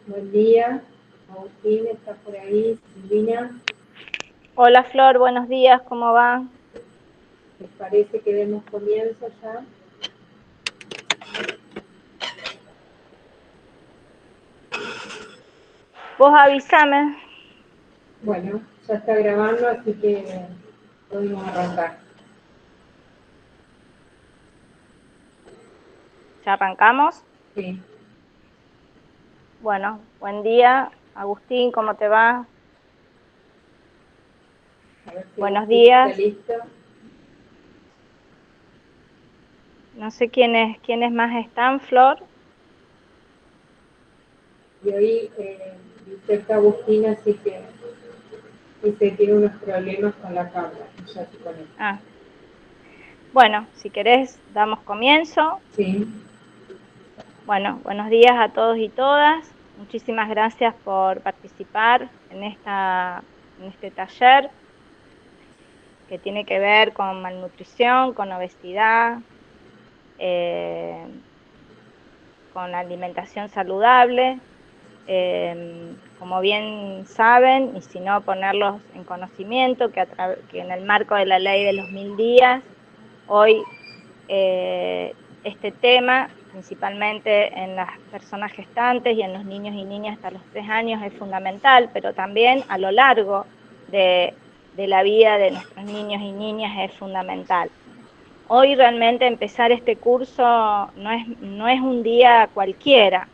Buen día. Agustín está por ahí. Silvina, Hola Flor, buenos días, ¿cómo va? ¿les parece que demos comienzo ya? Vos avísame. Bueno, ya está grabando, así que podemos arrancar. ¿Ya arrancamos? Sí. Bueno, buen día. Agustín, ¿cómo te va? A ver si Buenos Agustín está días. listo. No sé quiénes más están, Flor. Y hoy dice está Agustín, así que dice que tiene unos problemas con la cámara. Ya se conecta. Ah, bueno, si querés, damos comienzo. Sí. Bueno, buenos días a todos y todas. Muchísimas gracias por participar en este taller que tiene que ver con malnutrición, con obesidad, eh, con alimentación saludable. Como bien saben, y si no ponerlos en conocimiento, que en el marco de la ley de los 1000 días, hoy este tema, principalmente en las personas gestantes y en los niños y niñas hasta los 3 años, es fundamental, pero también a lo largo de, de la vida de nuestros niños y niñas es fundamental. Hoy realmente empezar este curso no es un día cualquiera.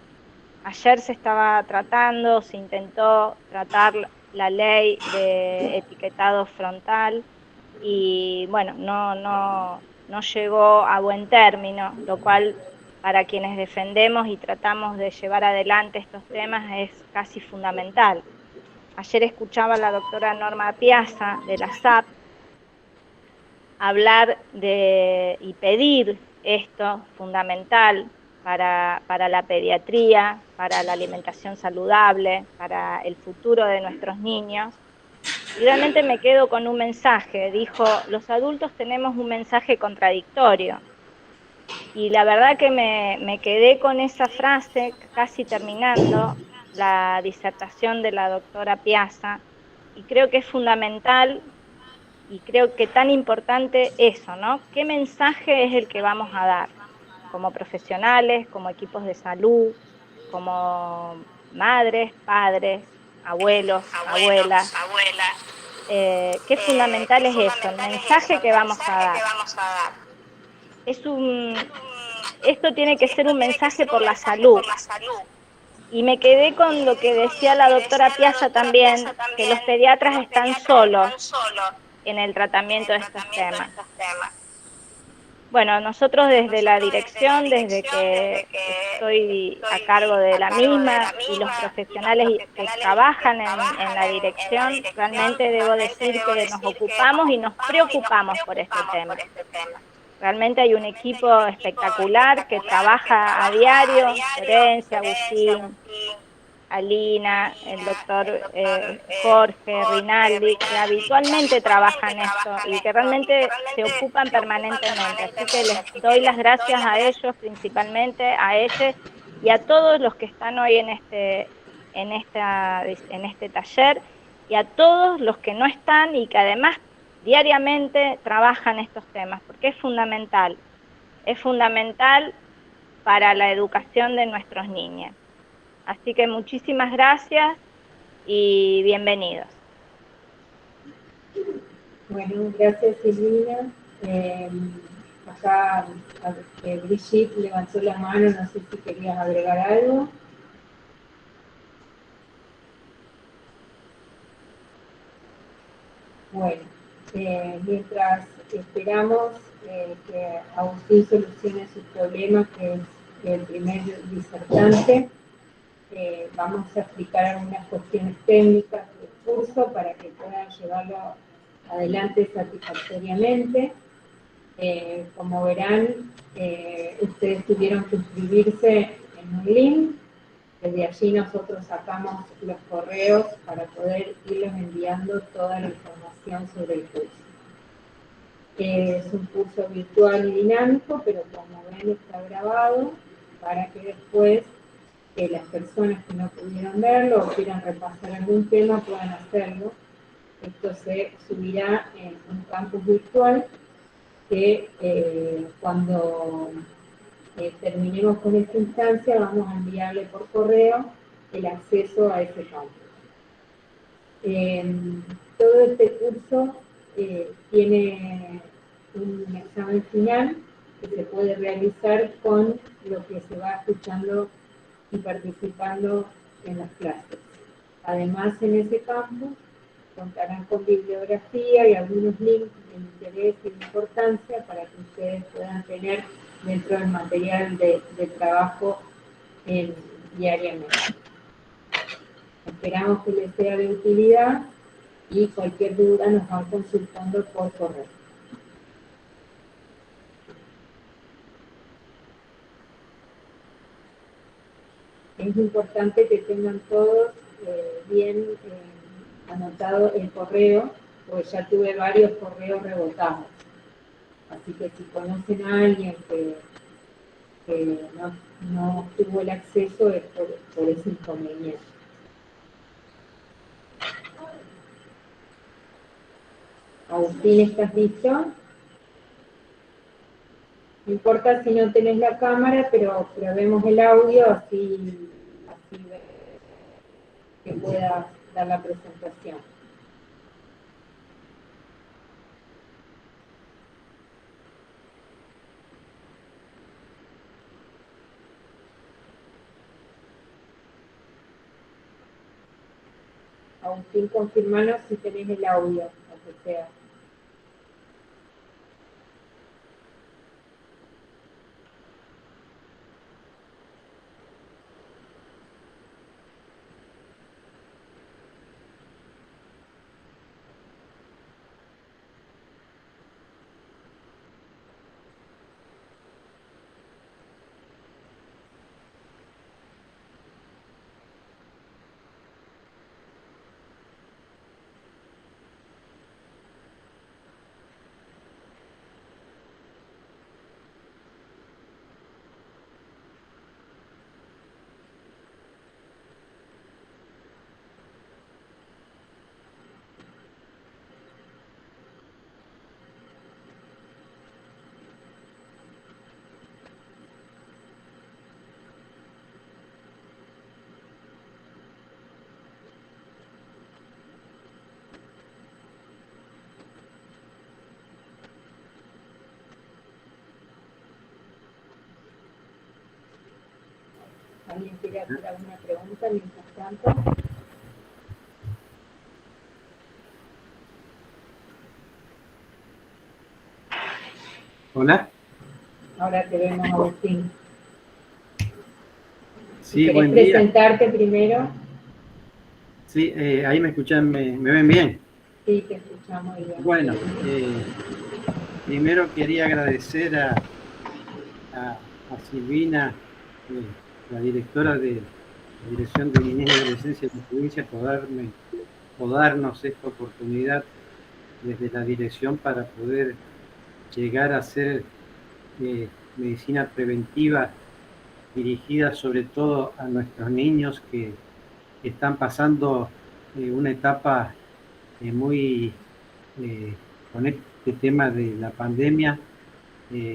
Ayer se intentó tratar la ley de etiquetado frontal y bueno, no llegó a buen término, lo cual para quienes defendemos y tratamos de llevar adelante estos temas es casi fundamental. Ayer escuchaba a la doctora Norma Piazza de la SAP hablar y pedir esto fundamental para la pediatría, para la alimentación saludable, para el futuro de nuestros niños. Y realmente me quedo con un mensaje. Dijo, los adultos tenemos un mensaje contradictorio. Y la verdad que me quedé con esa frase casi terminando la disertación de la doctora Piazza, y creo que es fundamental y creo que tan importante eso, ¿no? ¿Qué mensaje es el que vamos a dar como profesionales, como equipos de salud, como madres, padres, abuelos, abuelas? Qué fundamental es eso, el mensaje que vamos a dar. Es esto tiene que ser un mensaje por la salud. Y me quedé con lo que decía la doctora Piazza también, que los pediatras están solos en el tratamiento de estos temas. Bueno, nosotros desde la dirección, desde que estoy a cargo de la misma y los profesionales que trabajan en la dirección, realmente debo decir que nos ocupamos y nos preocupamos por este tema. Realmente hay un equipo espectacular que trabaja a diario, Florencia, Agustín, Alina, el doctor Jorge, Rinaldi, que habitualmente trabajan esto y que realmente se ocupan permanentemente. Así que les doy las gracias a ellos, principalmente a ellos y a todos los que están hoy en este taller y a todos los que no están y que además diariamente trabajan estos temas, porque es fundamental para la educación de nuestros niños. Así que muchísimas gracias y bienvenidos. Bueno, gracias Silvina. Acá Brigitte levantó la mano, no sé si querías agregar algo. Bueno, mientras esperamos que Agustín solucione sus problemas, que es el primer disertante, vamos a explicar algunas cuestiones técnicas del curso para que puedan llevarlo adelante satisfactoriamente. Como verán, ustedes tuvieron que inscribirse en un link. Desde allí nosotros sacamos los correos para poder irles enviando toda la información sobre el curso. Es un curso virtual y dinámico, pero como ven está grabado para que después que las personas que no pudieron verlo o quieran repasar algún tema puedan hacerlo. Esto se subirá en un campus virtual que cuando terminemos con esta instancia vamos a enviarle por correo el acceso a ese campus. Todo este curso tiene un examen final que se puede realizar con lo que se va escuchando y participando en las clases. Además, en ese campus contarán con bibliografía y algunos links de interés y de importancia para que ustedes puedan tener dentro del material de trabajo diariamente. Esperamos que les sea de utilidad y cualquier duda nos van consultando por correo. Es importante que tengan todos bien anotado el correo, porque ya tuve varios correos rebotados. Así que si conocen a alguien que no tuvo el acceso es por ese inconveniente. Agustín, ¿estás listo? No importa si no tenés la cámara, pero vemos el audio, así ves que puedas dar la presentación. Agustín, confirmanos si tenés el audio, aunque sea. ¿Alguien quiere hacer alguna pregunta mientras tanto? Hola. Ahora te vemos, Agustín. Sí, ¿Querés buen día. presentarte primero? Sí, ahí me escuchan, me ven bien. Sí, te escuchamos bien. Bueno, primero quería agradecer a Silvina, la directora de la Dirección de Niñez y Adolescencia de la provincia, por darnos esta oportunidad desde la dirección para poder llegar a hacer medicina preventiva dirigida sobre todo a nuestros niños que están pasando una etapa muy con este tema de la pandemia.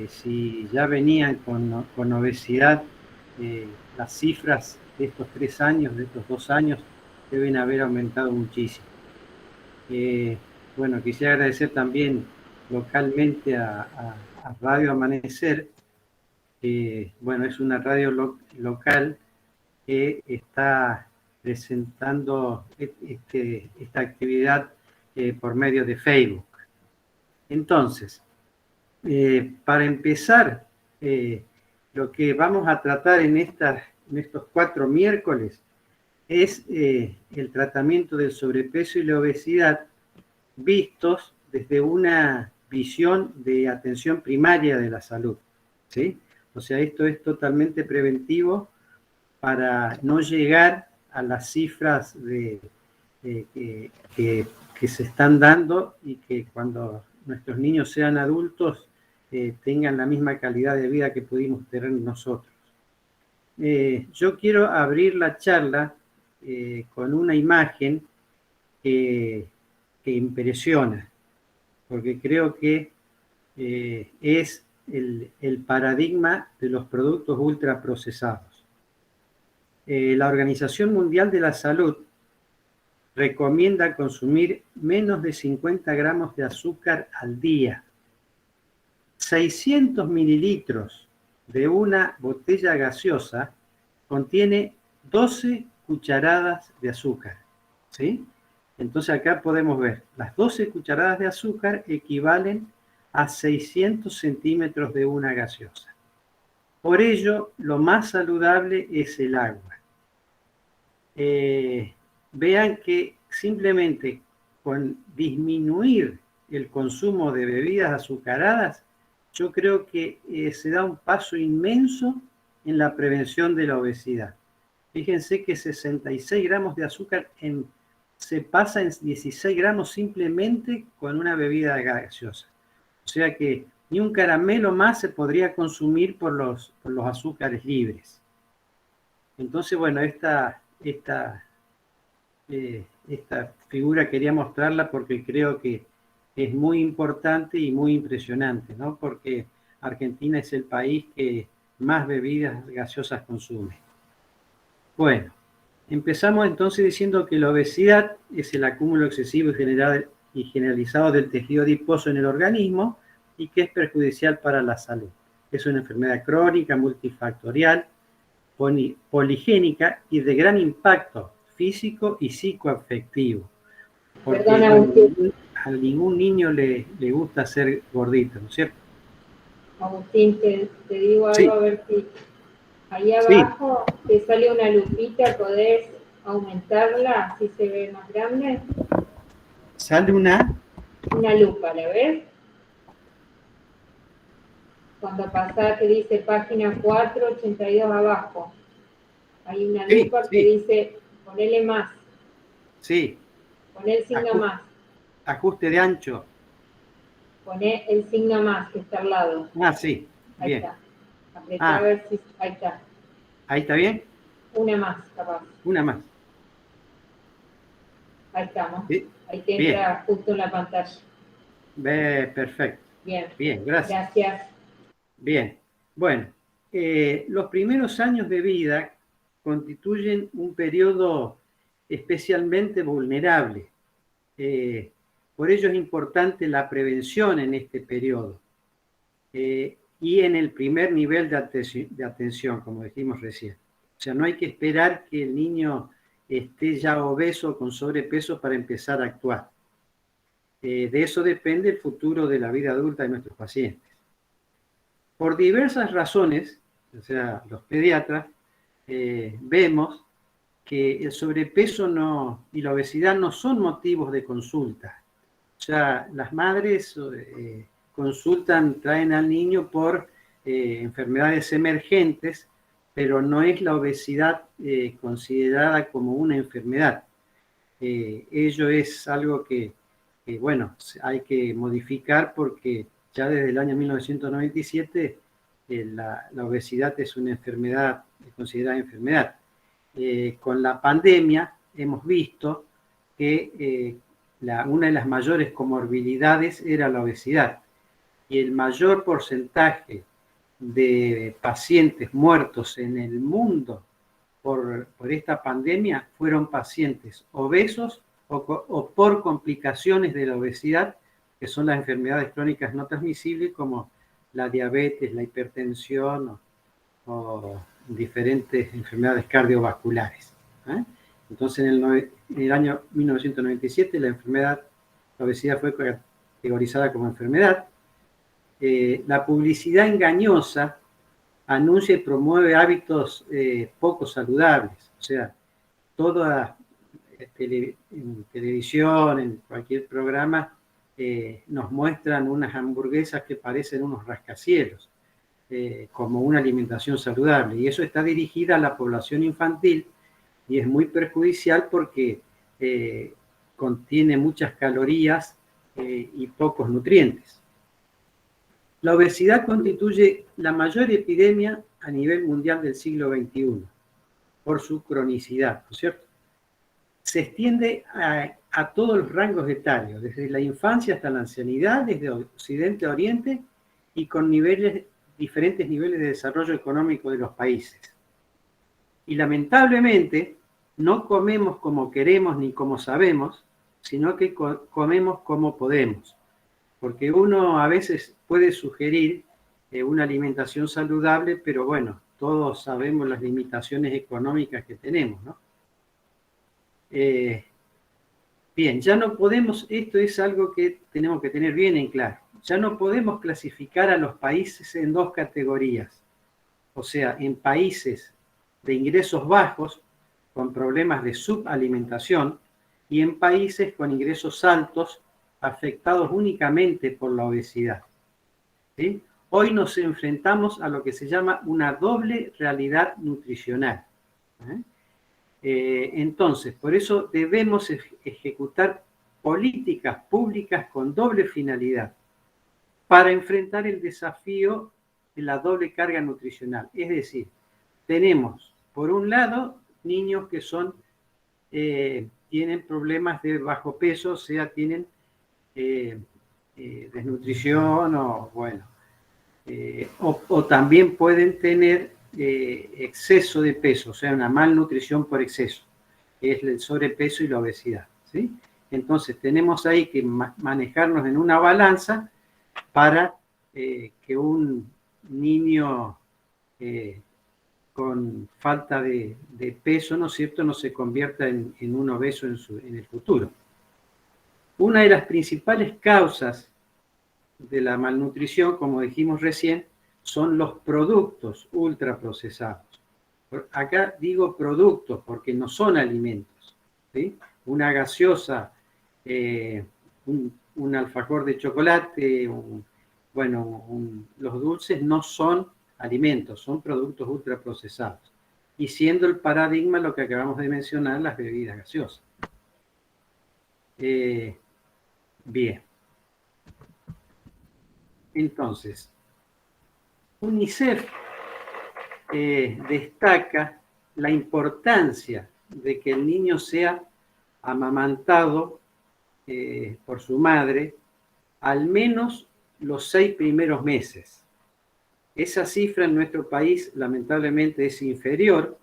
Si ya venían con obesidad, las cifras de estos 3 años, de estos 2 años, deben haber aumentado muchísimo. Bueno, quisiera agradecer también localmente a Radio Amanecer, que bueno, es una radio local que está presentando esta actividad por medio de Facebook. Entonces, para empezar, lo que vamos a tratar en estos 4 miércoles es el tratamiento del sobrepeso y la obesidad vistos desde una visión de atención primaria de la salud, ¿sí? O sea, esto es totalmente preventivo para no llegar a las cifras que se están dando y que cuando nuestros niños sean adultos tengan la misma calidad de vida que pudimos tener nosotros. yo quiero abrir la charla con una imagen que impresiona, porque creo que es el paradigma de los productos ultraprocesados. La Organización Mundial de la Salud recomienda consumir menos de 50 gramos de azúcar al día. 600 mililitros de una botella gaseosa contiene 12 cucharadas de azúcar, ¿sí? Entonces acá podemos ver, las 12 cucharadas de azúcar equivalen a 600 centímetros de una gaseosa. Por ello, lo más saludable es el agua. Vean que simplemente con disminuir el consumo de bebidas azucaradas, yo creo que se da un paso inmenso en la prevención de la obesidad. Fíjense que 66 gramos de azúcar se pasa en 16 gramos simplemente con una bebida gaseosa. O sea que ni un caramelo más se podría consumir por los azúcares libres. Entonces, bueno, esta figura quería mostrarla porque creo que es muy importante y muy impresionante, ¿no? Porque Argentina es el país que más bebidas gaseosas consume. Bueno, empezamos entonces diciendo que la obesidad es el acúmulo excesivo y generalizado del tejido adiposo en el organismo y que es perjudicial para la salud. Es una enfermedad crónica, multifactorial, poligénica y de gran impacto físico y psicoafectivo. Porque a ningún niño le gusta ser gordito, ¿no es cierto? Agustín, te digo algo, sí. A ver si ahí abajo te sale una lupita, ¿podés aumentarla así se ve más grande? ¿Sale una lupa, ¿la ves? Cuando pasás que dice página 482 abajo, hay una lupa que dice ponele más. Sí. Poné el signo más. Ajuste de ancho. Poné el signo más que está al lado. Ah, sí. Ahí bien. Está. Apretá a ver si... Ahí está. ¿Ahí está bien? Una más, capaz. Una más. Ahí estamos. ¿Sí? Ahí te entra justo en la pantalla. Perfecto. Bien. Bien, gracias. Gracias. Bien. Bueno, los primeros años de vida constituyen un periodo especialmente vulnerable. Por ello es importante la prevención en este periodo y en el primer nivel de atención, como dijimos recién. O sea, no hay que esperar que el niño esté ya obeso o con sobrepeso para empezar a actuar. De eso depende el futuro de la vida adulta de nuestros pacientes. Por diversas razones, o sea, los pediatras, vemos que el sobrepeso y la obesidad no son motivos de consulta. O sea, las madres consultan, traen al niño por enfermedades emergentes, pero no es la obesidad considerada como una enfermedad. Ello es algo que, bueno, hay que modificar porque ya desde el año 1997 la obesidad es una enfermedad, es considerada enfermedad. Con la pandemia hemos visto que una de las mayores comorbilidades era la obesidad y el mayor porcentaje de pacientes muertos en el mundo por esta pandemia fueron pacientes obesos o por complicaciones de la obesidad, que son las enfermedades crónicas no transmisibles como la diabetes, la hipertensión o diferentes enfermedades cardiovasculares. Entonces, en el año 1997, la obesidad fue categorizada como enfermedad. La publicidad engañosa anuncia y promueve hábitos poco saludables. O sea, en televisión, en cualquier programa, nos muestran unas hamburguesas que parecen unos rascacielos. Como una alimentación saludable, y eso está dirigida a la población infantil y es muy perjudicial porque contiene muchas calorías y pocos nutrientes. La obesidad constituye la mayor epidemia a nivel mundial del siglo XXI, por su cronicidad, ¿no es cierto? Se extiende a todos los rangos etarios, desde la infancia hasta la ancianidad, desde Occidente a Oriente, y con diferentes niveles de desarrollo económico de los países. Y lamentablemente, no comemos como queremos ni como sabemos, sino que comemos como podemos. Porque uno a veces puede sugerir una alimentación saludable, pero bueno, todos sabemos las limitaciones económicas que tenemos, ¿no? Bien, ya no podemos, esto es algo que tenemos que tener bien en claro, ya no podemos clasificar a los países en dos categorías, o sea, en países de ingresos bajos, con problemas de subalimentación, y en países con ingresos altos, afectados únicamente por la obesidad. ¿Sí? Hoy nos enfrentamos a lo que se llama una doble realidad nutricional. Entonces, por eso debemos ejecutar políticas públicas con doble finalidad para enfrentar el desafío de la doble carga nutricional. Es decir, tenemos, por un lado, niños que tienen problemas de bajo peso, o sea, tienen desnutrición o también pueden tener exceso de peso, o sea, una malnutrición por exceso, que es el sobrepeso y la obesidad, ¿sí? Entonces tenemos ahí que manejarnos en una balanza para que un niño con falta de peso, ¿no es cierto?, no se convierta en un obeso en el futuro. Una de las principales causas de la malnutrición, como dijimos recién, son los productos ultraprocesados. Acá digo productos porque no son alimentos, ¿sí? Una gaseosa, un alfajor de chocolate, los dulces no son alimentos, son productos ultraprocesados. Y siendo el paradigma lo que acabamos de mencionar, las bebidas gaseosas. Bien. Entonces, UNICEF destaca la importancia de que el niño sea amamantado por su madre al menos los 6 primeros meses. Esa cifra en nuestro país lamentablemente es inferior.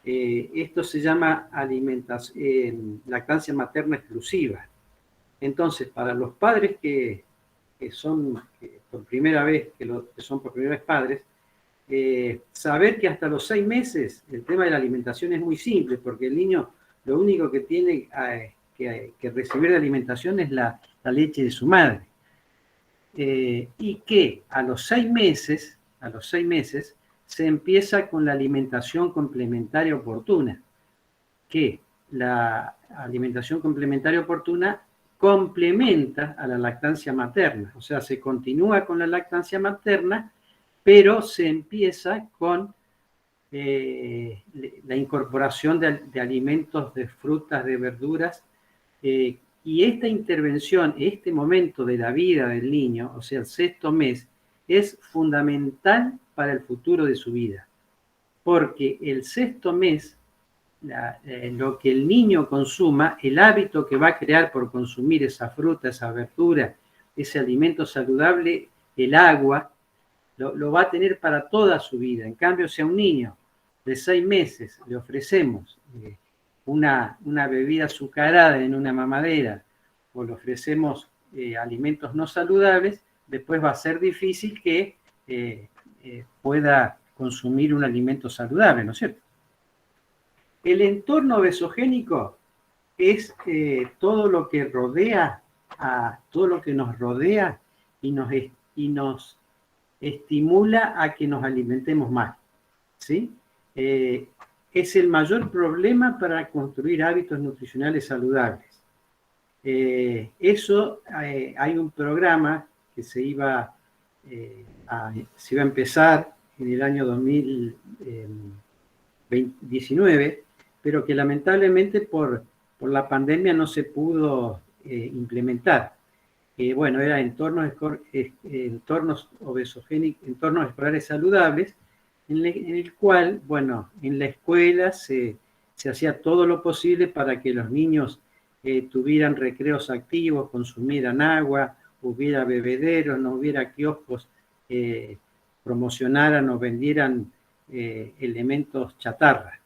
Esto se llama lactancia materna exclusiva. Entonces, para los padres que son por primera vez padres, saber que hasta los 6 meses el tema de la alimentación es muy simple, porque el niño lo único que tiene que recibir de alimentación es la leche de su madre. Y que a los 6 meses se empieza con la alimentación complementaria oportuna, que la alimentación complementaria oportuna complementa a la lactancia materna, o sea, se continúa con la lactancia materna, pero se empieza con la incorporación de alimentos, de frutas, de verduras, y esta intervención, este momento de la vida del niño, o sea, el 6º mes, es fundamental para el futuro de su vida, porque el 6º mes, lo que el niño consuma, el hábito que va a crear por consumir esa fruta, esa verdura, ese alimento saludable, el agua, lo va a tener para toda su vida. En cambio, si a un niño de 6 meses le ofrecemos una bebida azucarada en una mamadera o le ofrecemos alimentos no saludables, después va a ser difícil que pueda consumir un alimento saludable, ¿no es cierto? El entorno obesogénico es todo lo que rodea todo lo que nos rodea y nos estimula a que nos alimentemos más, ¿sí? Es el mayor problema para construir hábitos nutricionales saludables. Hay un programa que se iba a empezar en el año 2019, pero que lamentablemente por la pandemia no se pudo implementar. Era entornos escolares saludables, en el cual, bueno, en la escuela se hacía todo lo posible para que los niños tuvieran recreos activos, consumieran agua, hubiera bebederos, no hubiera kioscos, promocionaran o vendieran elementos chatarra.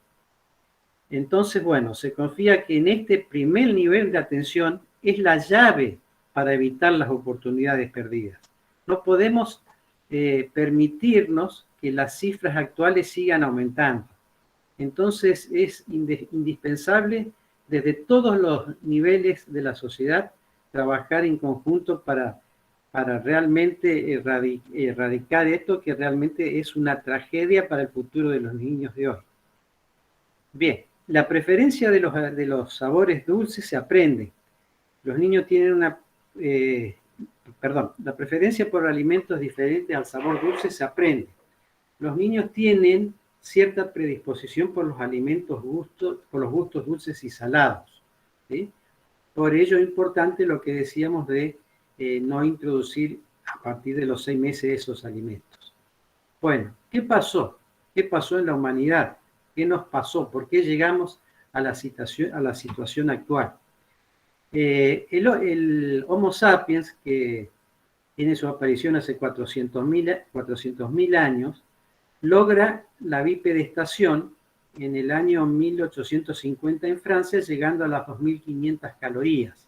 Entonces, bueno, se confía que en este primer nivel de atención es la llave para evitar las oportunidades perdidas. No podemos permitirnos que las cifras actuales sigan aumentando. Entonces, es indispensable desde todos los niveles de la sociedad trabajar en conjunto para realmente erradicar esto, que realmente es una tragedia para el futuro de los niños de hoy. Bien, la preferencia de los sabores dulces se aprende. Los niños tienen la preferencia por alimentos diferentes al sabor dulce se aprende. Los niños tienen cierta predisposición por los alimentos por los gustos dulces y salados, ¿sí? Por ello es importante lo que decíamos de no introducir a partir de los 6 meses esos alimentos. Bueno, ¿qué pasó? ¿Qué pasó en la humanidad? ¿Qué nos pasó? ¿Por qué llegamos a la situación actual? El Homo sapiens, que tiene su aparición hace 400.000 años, logra la bipedestación en el año 1850 en Francia, llegando a las 2.500 calorías.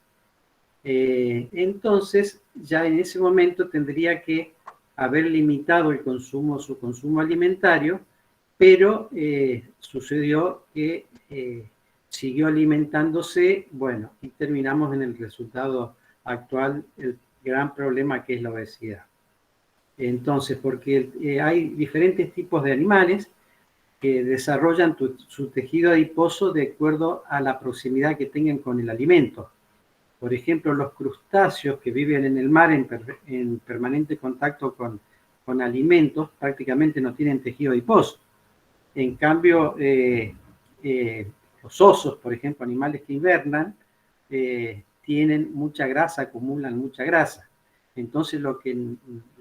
Entonces, ya en ese momento tendría que haber limitado su consumo alimentario, pero sucedió que siguió alimentándose, bueno, y terminamos en el resultado actual, el gran problema que es la obesidad. Entonces, porque hay diferentes tipos de animales que desarrollan su tejido adiposo de acuerdo a la proximidad que tengan con el alimento. Por ejemplo, los crustáceos que viven en el mar en permanente contacto con alimentos prácticamente no tienen tejido adiposo. En cambio, los osos, por ejemplo, animales que hibernan, tienen mucha grasa, acumulan mucha grasa. Entonces lo que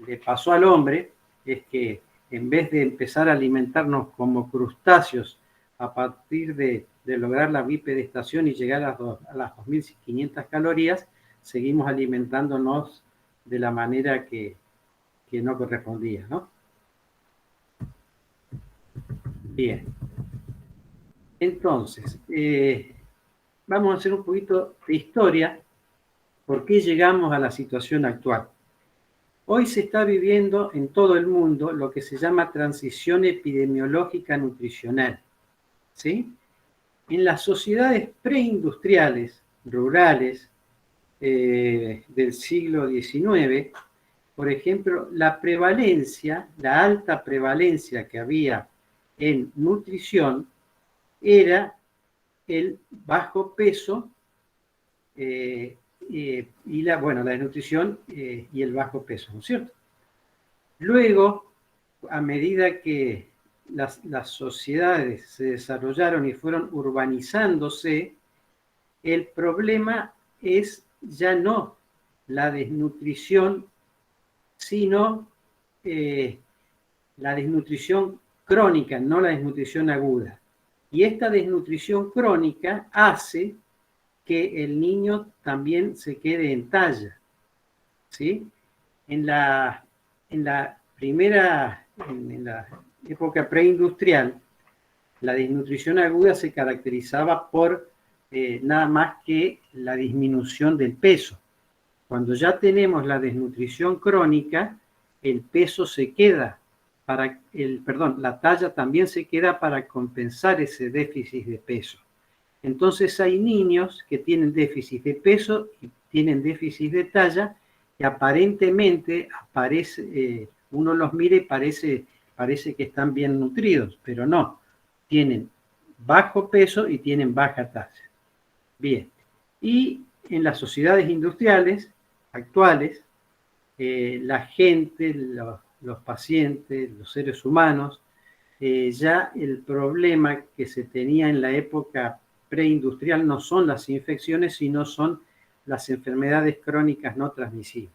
le pasó al hombre es que en vez de empezar a alimentarnos como crustáceos a partir de lograr la bipedestación y llegar a las 2.500 calorías, seguimos alimentándonos de la manera que no correspondía, ¿no? Bien. Entonces, vamos a hacer un poquito de historia. ¿Por qué llegamos a la situación actual? Hoy se está viviendo en todo el mundo lo que se llama transición epidemiológica nutricional, ¿sí? En las sociedades preindustriales, rurales, del siglo XIX, por ejemplo, la alta prevalencia que había en nutrición era el bajo peso y la desnutrición y el bajo peso, ¿no es cierto? Luego, a medida que las sociedades se desarrollaron y fueron urbanizándose, el problema es ya no la desnutrición, sino la desnutrición crónica, no la desnutrición aguda. Y esta desnutrición crónica hace que el niño también se quede en talla, ¿sí? En la época preindustrial, la desnutrición aguda se caracterizaba por nada más que la disminución del peso. Cuando ya tenemos la desnutrición crónica, el peso se queda la talla también se queda para compensar ese déficit de peso. Entonces hay niños que tienen déficit de peso y tienen déficit de talla y aparentemente uno los mira y parece que están bien nutridos, pero no, tienen bajo peso y tienen baja talla. Bien, y en las sociedades industriales actuales, la gente, los pacientes, los seres humanos, ya el problema que se tenía en la época preindustrial no son las infecciones, sino son las enfermedades crónicas no transmisibles,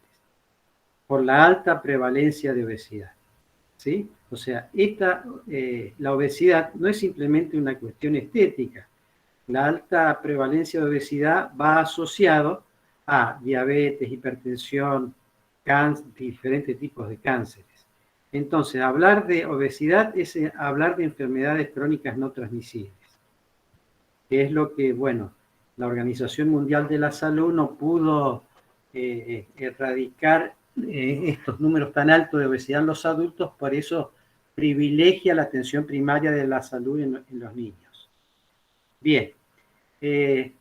por la alta prevalencia de obesidad. ¿sí? O sea, la obesidad no es simplemente una cuestión estética. La alta prevalencia de obesidad va asociado a diabetes, hipertensión, diferentes tipos de cánceres. Entonces, hablar de obesidad es hablar de enfermedades crónicas no transmisibles, que es lo que, bueno, la Organización Mundial de la Salud no pudo erradicar estos números tan altos de obesidad en los adultos, por eso privilegia la atención primaria de la salud en los niños. Bien,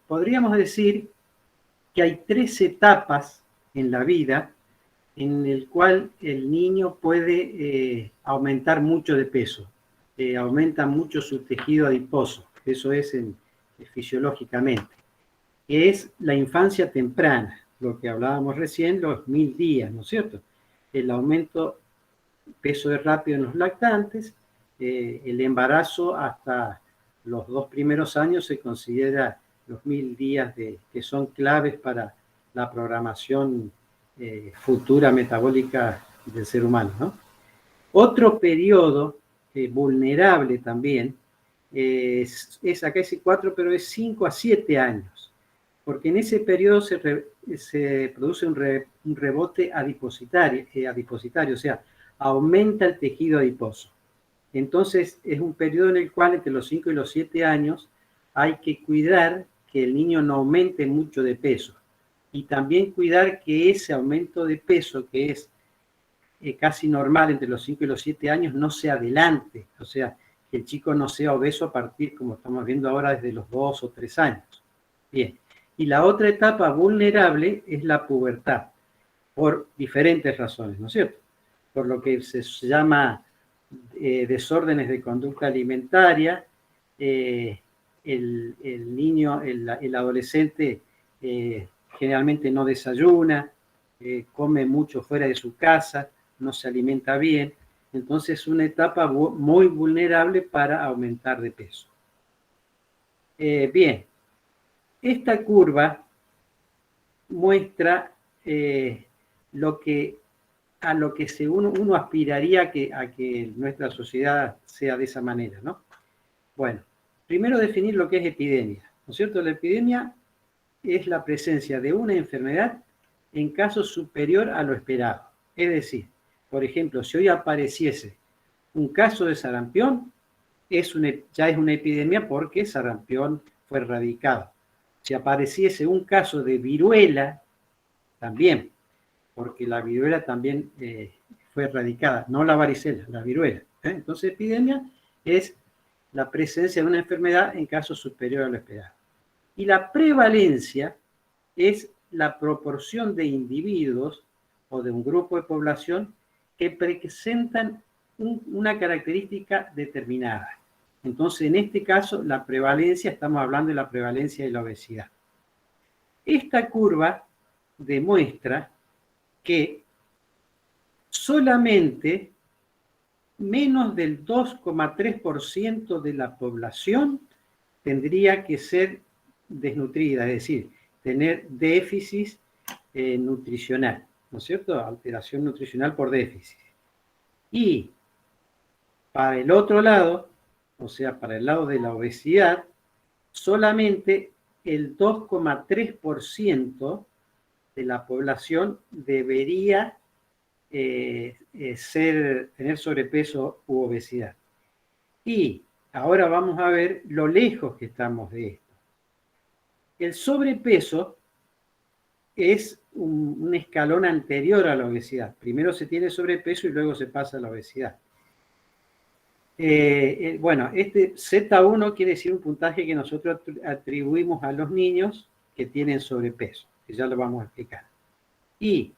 podríamos decir que hay 3 etapas en la vida en el cual el niño puede aumentar mucho de peso, aumenta mucho su tejido adiposo, eso es fisiológicamente, que es la infancia temprana, lo que hablábamos recién, los 1000 días, ¿no es cierto? El aumento peso es rápido en los lactantes, el embarazo hasta los 2 primeros años se considera los 1000 días que son claves para la programación futura metabólica del ser humano, ¿no? Otro periodo vulnerable también acá dice 4, pero es 5 a 7 años, porque en ese periodo se produce un rebote adipositario, o sea, aumenta el tejido adiposo. Entonces, es un periodo en el cual entre los 5 y los 7 años hay que cuidar que el niño no aumente mucho de peso. Y también cuidar que ese aumento de peso, que es casi normal entre los 5 y los 7 años, no se adelante. O sea, que el chico no sea obeso a partir, como estamos viendo ahora, desde los 2 o 3 años. Bien. Y la otra etapa vulnerable es la pubertad, por diferentes razones, ¿no es cierto? Por lo que se llama desórdenes de conducta alimentaria, el niño, el adolescente generalmente no desayuna, come mucho fuera de su casa, no se alimenta bien, entonces es una etapa muy vulnerable para aumentar de peso. Bien, esta curva muestra a lo que uno aspiraría a que nuestra sociedad sea de esa manera, ¿no? Bueno, primero definir lo que es epidemia, ¿no es cierto? La epidemia es la presencia de una enfermedad en caso superior a lo esperado. Es decir, por ejemplo, si hoy apareciese un caso de sarampión, ya es una epidemia porque sarampión fue erradicado. Si apareciese un caso de viruela, también, porque la viruela también fue erradicada, no la varicela, la viruela. Entonces, epidemia es la presencia de una enfermedad en caso superior a lo esperado. Y la prevalencia es la proporción de individuos o de un grupo de población que presentan una característica determinada. Entonces, en este caso, la prevalencia, estamos hablando de la prevalencia de la obesidad. Esta curva demuestra que solamente menos del 2,3% de la población tendría que ser desnutrida, es decir, tener déficit nutricional, ¿no es cierto? Alteración nutricional por déficit. Y para el otro lado, o sea, para el lado de la obesidad, solamente el 2,3% de la población debería tener sobrepeso u obesidad. Y ahora vamos a ver lo lejos que estamos de esto. El sobrepeso es un escalón anterior a la obesidad. Primero se tiene sobrepeso y luego se pasa a la obesidad. Bueno, este Z1 quiere decir un puntaje que nosotros atribuimos a los niños que tienen sobrepeso, que ya lo vamos a explicar. Y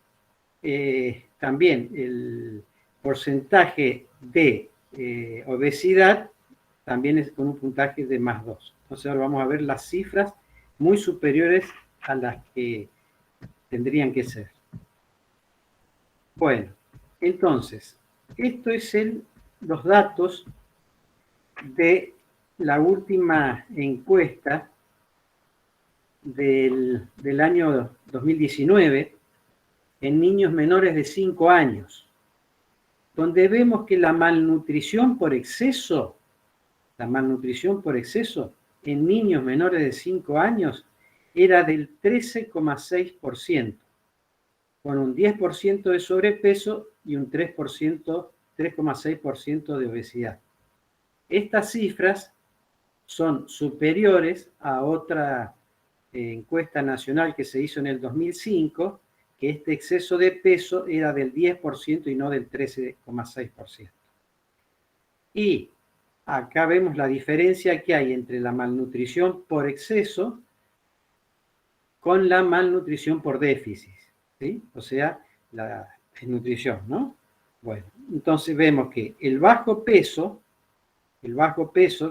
también el porcentaje de obesidad también es con un puntaje de +2. Entonces ahora vamos a ver las cifras muy superiores a las que tendrían que ser. Bueno, entonces, esto es los datos de la última encuesta del año 2019 en niños menores de 5 años, donde vemos que la malnutrición por exceso en niños menores de 5 años era del 13,6%, con un 10% de sobrepeso y un 3,6% de obesidad. Estas cifras son superiores a otra encuesta nacional que se hizo en el 2005, que este exceso de peso era del 10% y no del 13,6%. Y acá vemos la diferencia que hay entre la malnutrición por exceso con la malnutrición por déficit, ¿sí? O sea, la desnutrición, ¿no? Bueno, entonces vemos que el bajo peso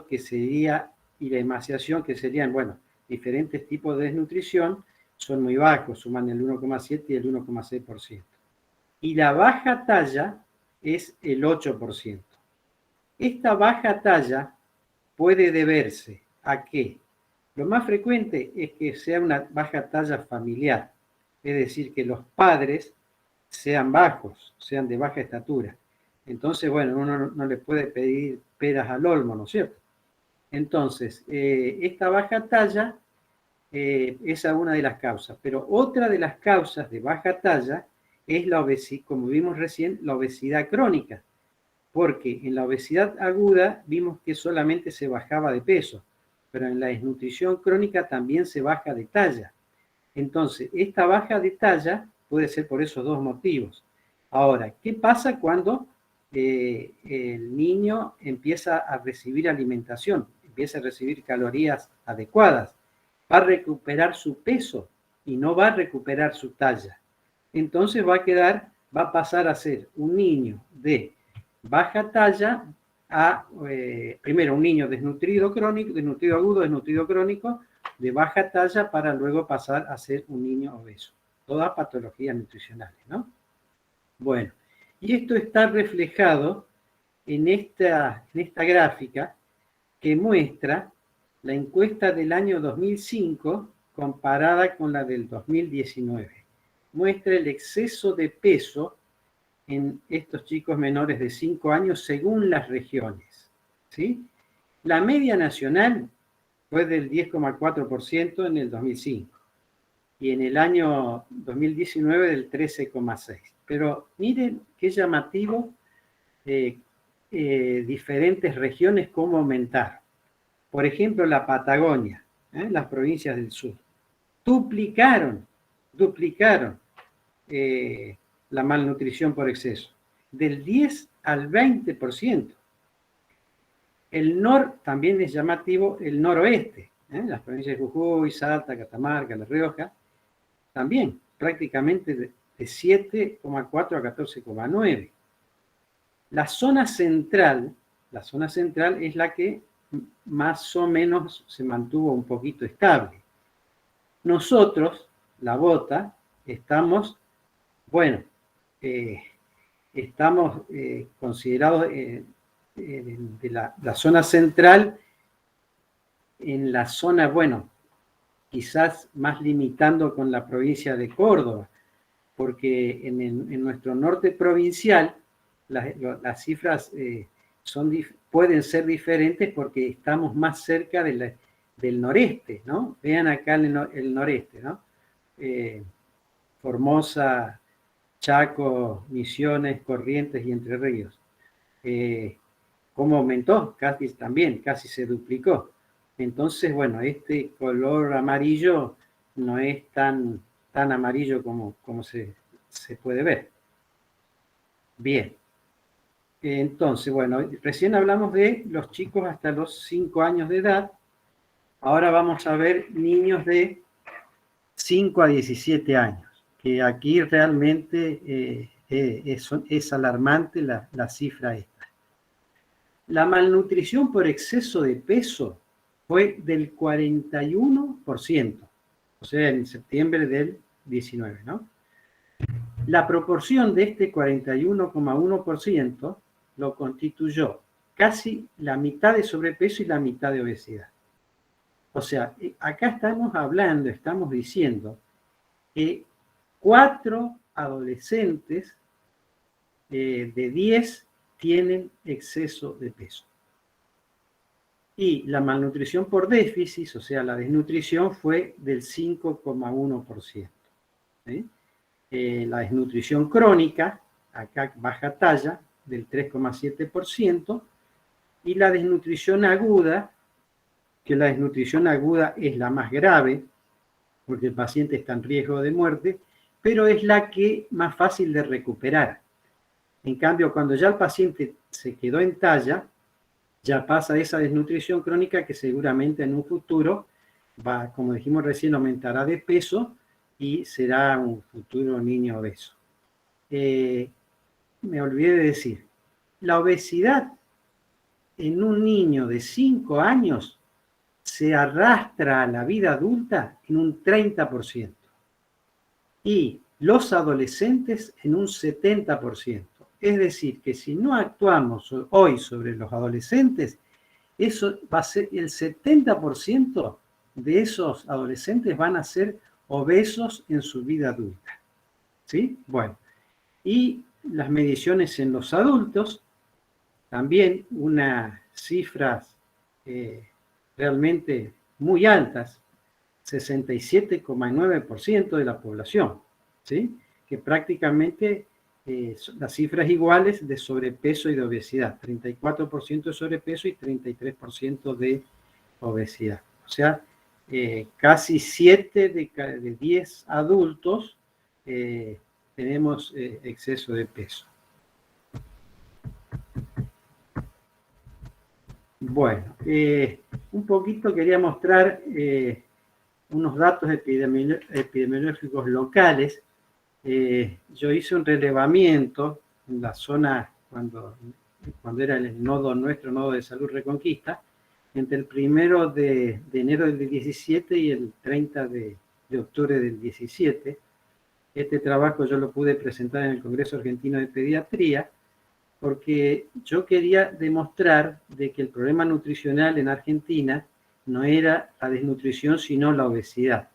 que sería, y la emaciación, que serían, bueno, diferentes tipos de desnutrición, son muy bajos, suman el 1,7 y el 1,6%. Y la baja talla es el 8%. Esta baja talla puede deberse a que lo más frecuente es que sea una baja talla familiar, es decir, que los padres sean bajos, sean de baja estatura. Entonces, bueno, uno no le puede pedir peras al olmo, ¿no es cierto? Entonces, esta baja talla es una de las causas, pero otra de las causas de baja talla es la obesidad, como vimos recién, la obesidad crónica, porque en la obesidad aguda vimos que solamente se bajaba de peso, pero en la desnutrición crónica también se baja de talla. Entonces, esta baja de talla puede ser por esos dos motivos. Ahora, ¿qué pasa cuando el niño empieza a recibir alimentación, empieza a recibir calorías adecuadas? Va a recuperar su peso y no va a recuperar su talla. Entonces va a pasar a ser un niño de baja talla a, primero, un niño desnutrido crónico, desnutrido agudo, desnutrido crónico, de baja talla, para luego pasar a ser un niño obeso. Todas patologías nutricionales, ¿no? Bueno, y esto está reflejado en esta gráfica que muestra la encuesta del año 2005 comparada con la del 2019. Muestra el exceso de peso en estos chicos menores de 5 años según las regiones, ¿sí? La media nacional fue del 10,4% en el 2005 y en el año 2019 del 13,6%. Pero miren qué llamativo, diferentes regiones cómo aumentaron. Por ejemplo, la Patagonia, las provincias del sur, duplicaron la malnutrición por exceso, del 10 al 20%. También es llamativo el noroeste, las provincias de Jujuy, Salta, Catamarca, La Rioja, también prácticamente de 7,4 a 14,9. La zona central es la que más o menos se mantuvo un poquito estable. Nosotros, la Bota, estamos, bueno, estamos considerados de la zona central, en la zona, bueno, quizás más limitando con la provincia de Córdoba, porque en nuestro norte provincial las cifras pueden ser diferentes porque estamos más cerca del noreste, ¿no? Vean acá el noreste, ¿no? Formosa, Chaco, Misiones, Corrientes y Entre Ríos. ¿Cómo aumentó? Casi se duplicó. Entonces, bueno, este color amarillo no es tan amarillo como se puede ver. Bien. Entonces, bueno, recién hablamos de los chicos hasta los 5 años de edad. Ahora vamos a ver niños de 5 a 17 años, que aquí realmente es alarmante la cifra esta. La malnutrición por exceso de peso fue del 41%, o sea, en septiembre del 19, ¿no? La proporción de este 41,1% lo constituyó casi la mitad de sobrepeso y la mitad de obesidad. O sea, acá estamos diciendo que 4 adolescentes de 10 tienen exceso de peso. Y la malnutrición por déficit, o sea, la desnutrición, fue del 5,1%. ¿Sí? La desnutrición crónica, acá baja talla, del 3,7%, y la desnutrición aguda, que la desnutrición aguda es la más grave, porque el paciente está en riesgo de muerte, pero es la que más fácil de recuperar. En cambio, cuando ya el paciente se quedó en talla, ya pasa esa desnutrición crónica que seguramente en un futuro va, como dijimos recién, aumentará de peso y será un futuro niño obeso. Me olvidé de decir, la obesidad en un niño de 5 años se arrastra a la vida adulta en un 30% y los adolescentes en un 70%. Es decir, que si no actuamos hoy sobre los adolescentes, eso va a ser el 70% de esos adolescentes van a ser obesos en su vida adulta. ¿Sí? Bueno, y las mediciones en los adultos, también unas cifras realmente muy altas, 67,9% de la población, ¿sí? Que prácticamente las cifras iguales de sobrepeso y de obesidad, 34% de sobrepeso y 33% de obesidad. O sea, casi 7 de 10 adultos tenemos exceso de peso. Bueno, un poquito quería mostrar unos datos epidemiológicos locales. Yo hice un relevamiento en la zona cuando era el nodo, nuestro nodo de salud Reconquista, entre el 1 de enero del 17 y el 30 de octubre del 17. Este trabajo yo lo pude presentar en el Congreso Argentino de Pediatría, porque yo quería demostrar de que el problema nutricional en Argentina no era la desnutrición, sino la obesidad.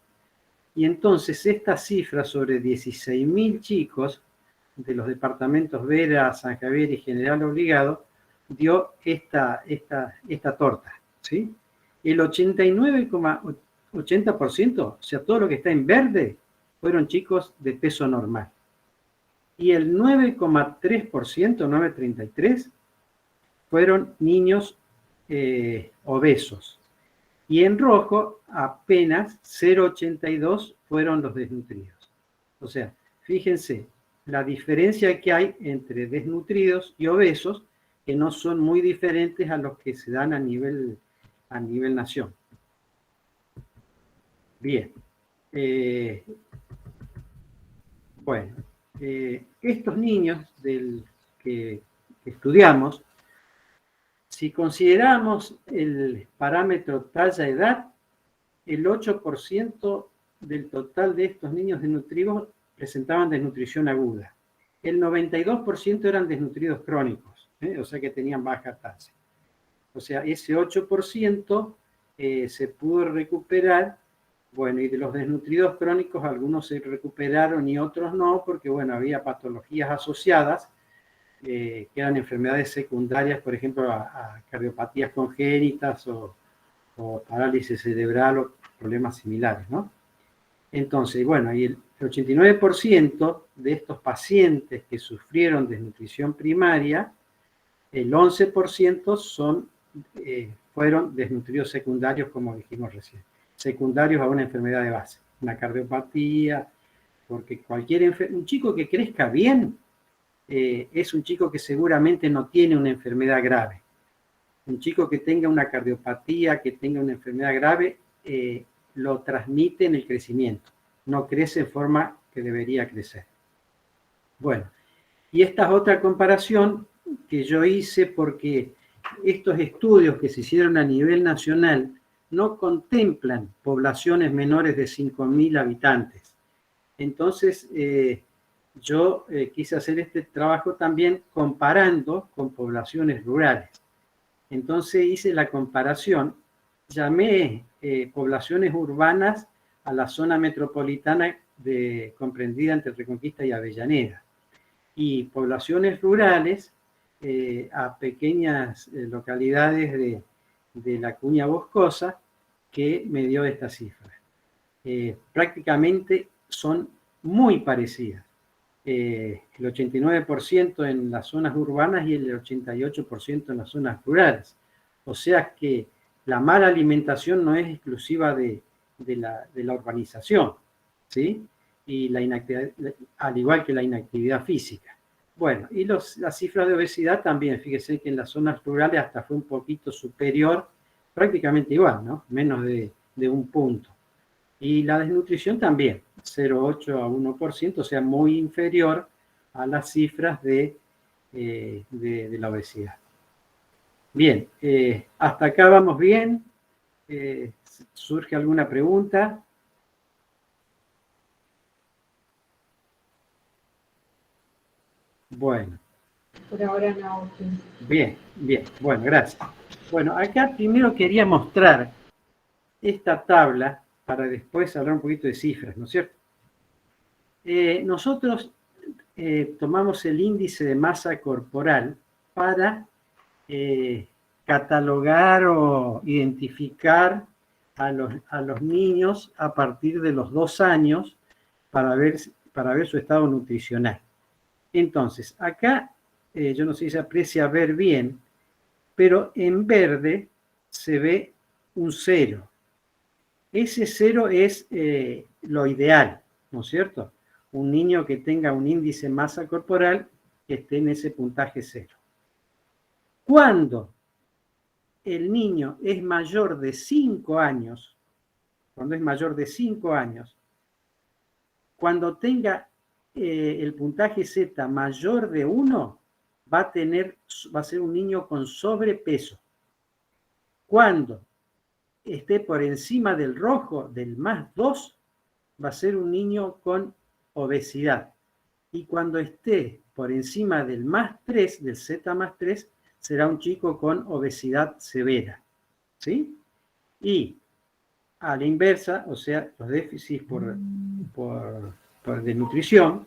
Y entonces esta cifra sobre 16.000 chicos de los departamentos Vera, San Javier y General Obligado dio esta torta, ¿sí? El 89,80%, o sea, todo lo que está en verde, fueron chicos de peso normal. Y el 9,3%, 9,33%, fueron niños obesos. Y en rojo, apenas 0,82 fueron los desnutridos. O sea, fíjense la diferencia que hay entre desnutridos y obesos, que no son muy diferentes a los que se dan a nivel nación. Bien. Bueno, estos niños que estudiamos, si consideramos el parámetro talla-edad, el 8% del total de estos niños desnutridos presentaban desnutrición aguda. El 92% eran desnutridos crónicos, o sea que tenían baja talla. O sea, ese 8% se pudo recuperar. Bueno, y de los desnutridos crónicos, algunos se recuperaron y otros no, porque, bueno, había patologías asociadas, que eran enfermedades secundarias, por ejemplo, a cardiopatías congénitas o parálisis cerebral o problemas similares, ¿no? Entonces, bueno, y el 89% de estos pacientes que sufrieron desnutrición primaria, el 11% fueron desnutridos secundarios, como dijimos recién, secundarios a una enfermedad de base, una cardiopatía, porque un chico que crezca bien es un chico que seguramente no tiene una enfermedad grave. Un chico que tenga una cardiopatía, que tenga una enfermedad grave, lo transmite en el crecimiento, no crece en forma que debería crecer. Bueno, y esta es otra comparación que yo hice porque estos estudios que se hicieron a nivel nacional no contemplan poblaciones menores de 5.000 habitantes. Entonces, yo quise hacer este trabajo también comparando con poblaciones rurales. Entonces hice la comparación, llamé poblaciones urbanas a la zona metropolitana comprendida entre Reconquista y Avellaneda. y poblaciones rurales a pequeñas localidades de la cuña boscosa que me dio esta cifra. Prácticamente son muy parecidas. El 89% en las zonas urbanas y el 88% en las zonas rurales. O sea que la mala alimentación no es exclusiva de la urbanización, ¿sí? Y la inactividad, al igual que la inactividad física. Bueno, y las cifras de obesidad también, fíjese que en las zonas rurales hasta fue un poquito superior, prácticamente igual, ¿no? Menos de un punto. Y la desnutrición también, 0,8 a 1%, o sea, muy inferior a las cifras de la obesidad. Bien, hasta acá vamos bien. ¿Surge alguna pregunta? Bueno. Por ahora no. Bien, bien. Bueno, gracias. Bueno, acá primero quería mostrar esta tabla para después hablar un poquito de cifras, ¿no es cierto? Nosotros tomamos el índice de masa corporal para catalogar o identificar a los niños a partir de los 2 años para ver su estado nutricional. Entonces, acá, yo no sé si se aprecia ver bien, pero en verde se ve un 0. Ese 0 es lo ideal, ¿no es cierto? Un niño que tenga un índice de masa corporal que esté en ese puntaje 0. Cuando el niño es mayor de 5 años, cuando tenga el puntaje Z mayor de 1, va a ser un niño con sobrepeso. Cuando esté por encima del rojo, del +2, va a ser un niño con obesidad. Y cuando esté por encima del +3, del Z+3, será un chico con obesidad severa. ¿Sí? Y a la inversa, o sea, los déficits de nutrición,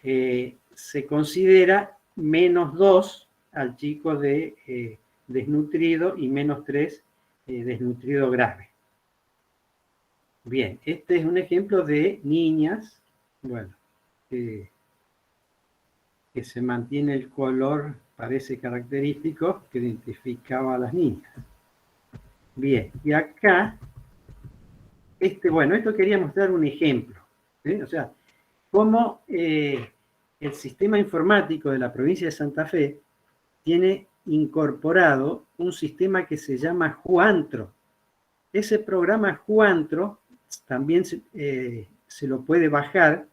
se considera -2 al chico desnutrido y -3 desnutrido grave. Bien, este es un ejemplo de niñas, bueno, que se mantiene el color, parece característico, que identificaba a las niñas. Bien, y acá, esto quería mostrar un ejemplo, ¿sí? O sea, cómo el sistema informático de la provincia de Santa Fe tiene incorporado un sistema que se llama Juantro. Ese programa Juantro también se lo puede bajar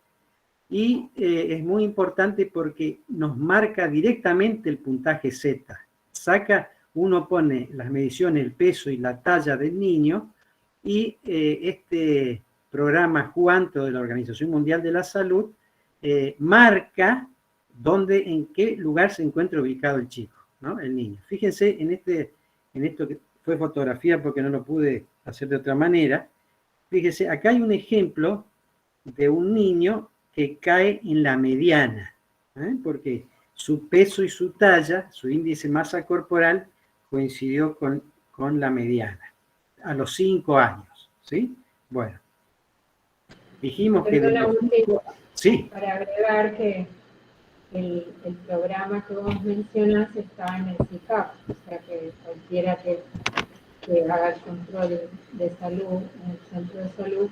y es muy importante porque nos marca directamente el puntaje Z. Uno pone las mediciones, el peso y la talla del niño y este programa Juantro de la Organización Mundial de la Salud marca en qué lugar se encuentra ubicado el chico, ¿no? El niño. Fíjense en esto que fue fotografía porque no lo pude hacer de otra manera. Fíjense, acá hay un ejemplo de un niño que cae en la mediana, porque su peso y su talla, su índice de masa corporal, coincidió con la mediana, a los 5 años, ¿sí? Bueno, dijimos sí. Para agregar que el programa que vos mencionas está en el CICAP, o sea que cualquiera que haga el control de salud en el centro de salud,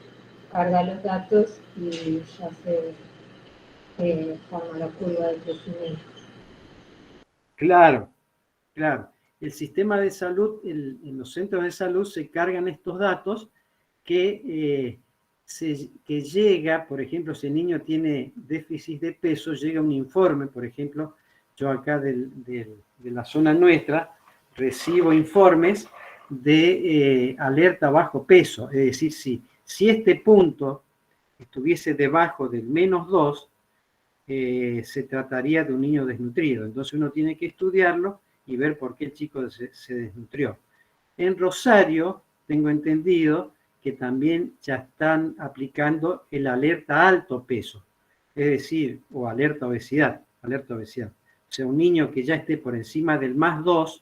carga los datos y ya se forma la curva de crecimiento. Claro, claro. El sistema de salud, en los centros de salud se cargan estos datos que llega, por ejemplo, si el niño tiene déficit de peso, llega un informe, por ejemplo, yo acá de la zona nuestra recibo informes de alerta bajo peso, es decir, si este punto estuviese debajo del -2, se trataría de un niño desnutrido. Entonces uno tiene que estudiarlo y ver por qué el chico se desnutrió. En Rosario, tengo entendido que también ya están aplicando el alerta alto peso, es decir, o alerta obesidad. alerta obesidad. O sea, un niño que ya esté por encima del +2,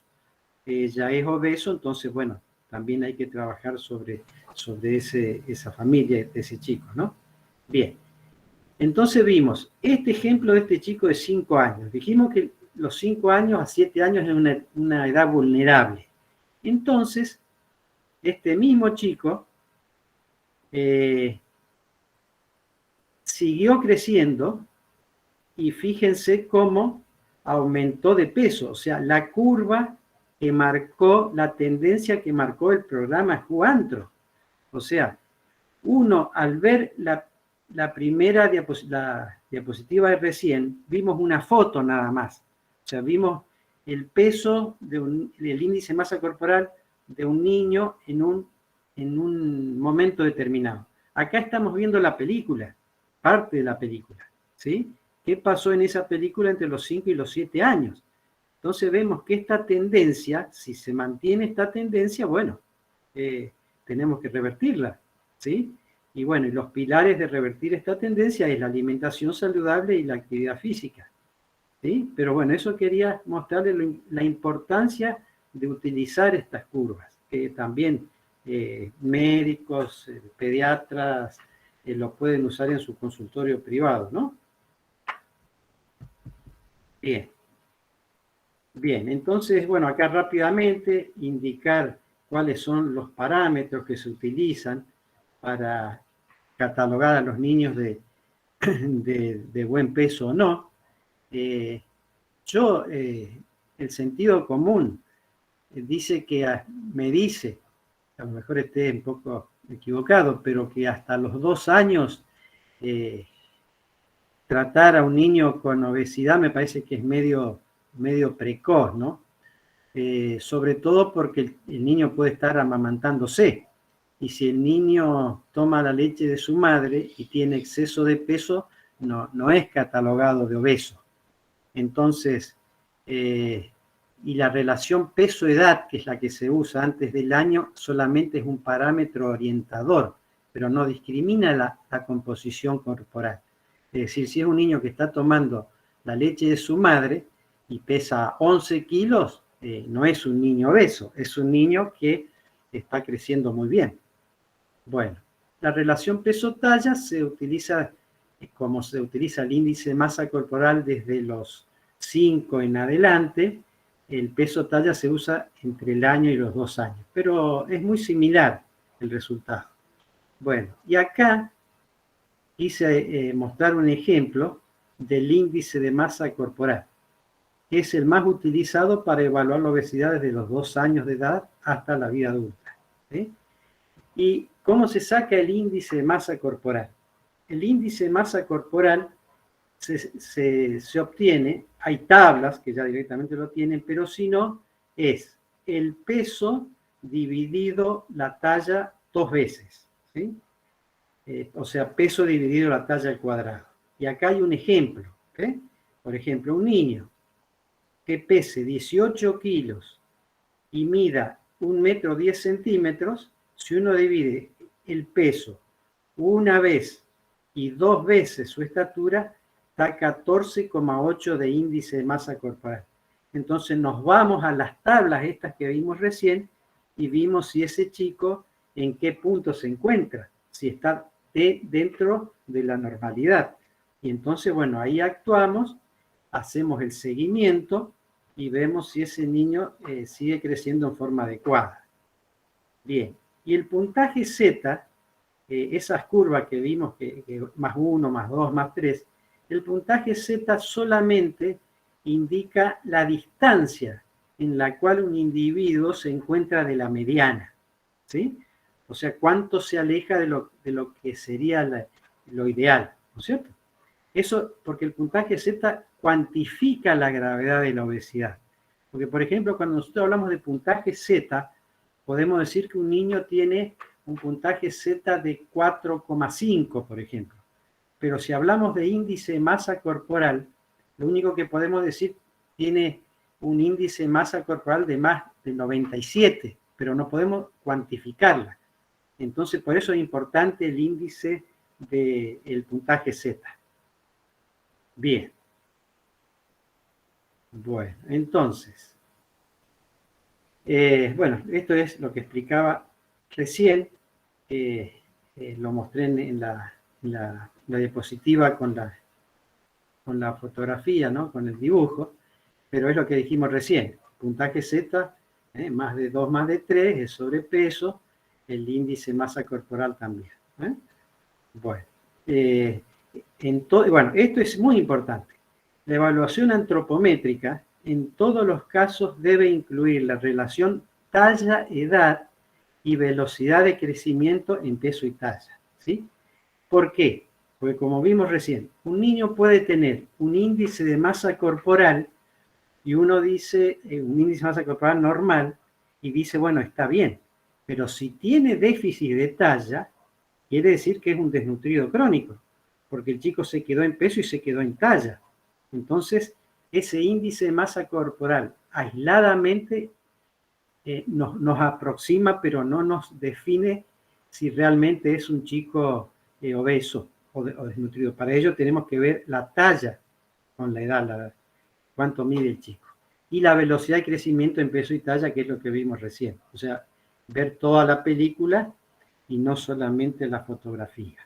ya es obeso, entonces, bueno, también hay que trabajar sobre esa familia, de ese chico, ¿no? Bien, entonces vimos este ejemplo de este chico de 5 años. Dijimos que los 5 años a 7 años es una edad vulnerable. Entonces, este mismo chico siguió creciendo y fíjense cómo aumentó de peso. O sea, la curva que marcó, la tendencia que marcó el programa Juantro. O sea, uno al ver la primera diapositiva de recién, vimos una foto nada más. O sea, vimos el peso del índice de masa corporal de un niño en un momento determinado. Acá estamos viendo la película, parte de la película, ¿sí? ¿Qué pasó en esa película entre los 5 y los 7 años? Entonces vemos que esta tendencia, si se mantiene esta tendencia, bueno, tenemos que revertirla, ¿sí? Y bueno, y los pilares de revertir esta tendencia es la alimentación saludable y la actividad física, ¿sí? Pero bueno, eso quería mostrarles la importancia de utilizar estas curvas, que también médicos, pediatras, lo pueden usar en su consultorio privado, ¿no? Bien. Bien, entonces, bueno, acá rápidamente indicar cuáles son los parámetros que se utilizan para catalogar a los niños de buen peso o no. El sentido común dice que, me dice, a lo mejor esté un poco equivocado, pero que hasta los 2 años tratar a un niño con obesidad me parece que es medio precoz, ¿no? Sobre todo porque el niño puede estar amamantándose. Y si el niño toma la leche de su madre y tiene exceso de peso, no es catalogado de obeso. Entonces, y la relación peso-edad, que es la que se usa antes del año, solamente es un parámetro orientador, pero no discrimina la composición corporal. Es decir, si es un niño que está tomando la leche de su madre y pesa 11 kilos, no es un niño obeso, es un niño que está creciendo muy bien. Bueno, la relación peso-talla se utiliza como se utiliza el índice de masa corporal desde los 5 en adelante. El peso-talla se usa entre el año y los 2 años, pero es muy similar el resultado. Bueno, y acá quise mostrar un ejemplo del índice de masa corporal. Es el más utilizado para evaluar la obesidad desde los 2 años de edad hasta la vida adulta, ¿sí? ¿Y cómo se saca el índice de masa corporal? El índice de masa corporal se obtiene, hay tablas que ya directamente lo tienen, pero si no, es el peso dividido la talla 2 veces, ¿sí? O sea, peso dividido la talla al cuadrado. Y acá hay un ejemplo, ¿okay? Por ejemplo, un niño que pese 18 kilos y mida 1,10 m, si uno divide el peso una vez y 2 veces su estatura, da 14,8 de índice de masa corporal. Entonces nos vamos a las tablas estas que vimos recién y vimos si ese chico en qué punto se encuentra, si está dentro de la normalidad. Y entonces, bueno, ahí actuamos, hacemos el seguimiento y vemos si ese niño sigue creciendo en forma adecuada. Bien, y el puntaje Z, esas curvas que vimos, que +1, +2, +3, el puntaje Z solamente indica la distancia en la cual un individuo se encuentra de la mediana, ¿sí? O sea, cuánto se aleja de lo que sería lo ideal, ¿no es cierto? Eso porque el puntaje Z cuantifica la gravedad de la obesidad. Porque, por ejemplo, cuando nosotros hablamos de puntaje Z, podemos decir que un niño tiene un puntaje Z de 4,5, por ejemplo. Pero si hablamos de índice de masa corporal, lo único que podemos decir tiene un índice de masa corporal de más de 97, pero no podemos cuantificarla. Entonces, por eso es importante el índice del puntaje Z. Bien. Bueno, entonces, bueno, esto es lo que explicaba recién, lo mostré en la diapositiva con la fotografía, ¿no? Con el dibujo, pero es lo que dijimos recién, puntaje Z, más de 2 más de 3 es sobrepeso, el índice masa corporal también. Bueno, bueno, esto es muy importante. La evaluación antropométrica en todos los casos debe incluir la relación talla, edad y velocidad de crecimiento en peso y talla, ¿sí? ¿Por qué? Porque como vimos recién, un niño puede tener un índice de masa corporal y uno dice, un índice de masa corporal normal, y dice, bueno, está bien, pero si tiene déficit de talla, quiere decir que es un desnutrido crónico, porque el chico se quedó en peso y se quedó en talla. Entonces, ese índice de masa corporal aisladamente nos aproxima, pero no nos define si realmente es un chico obeso o desnutrido. Para ello tenemos que ver la talla con la edad, cuánto mide el chico. Y la velocidad de crecimiento en peso y talla, que es lo que vimos recién. O sea, ver toda la película y no solamente la fotografía.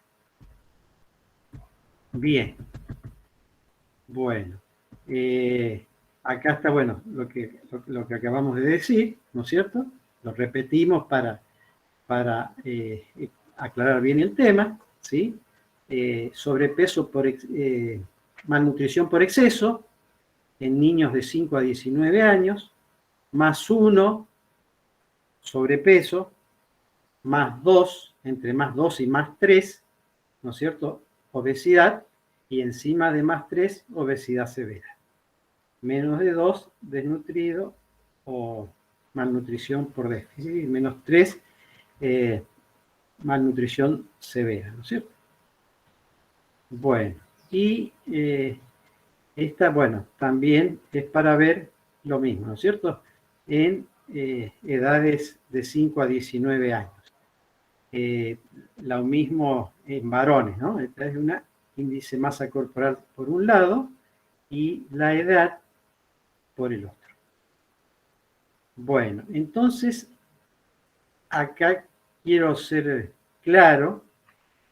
Bien. Bueno. Acá está, bueno, lo que acabamos de decir, ¿no es cierto? Lo repetimos para aclarar bien el tema, ¿sí? Sobrepeso por malnutrición por exceso en niños de 5 a 19 años, más 1 sobrepeso, más 2, entre más 2 y más 3, ¿no es cierto? Obesidad, y encima de más 3, obesidad severa. Menos de 2, desnutrido o malnutrición por déficit, y menos 3, malnutrición severa, ¿no es cierto? Bueno, y esta, bueno, también es para ver lo mismo, ¿no es cierto? En edades de 5 a 19 años. Lo mismo en varones, ¿no? Esta es una índice masa corporal por un lado y la edad por el otro. Bueno, entonces, acá quiero ser claro,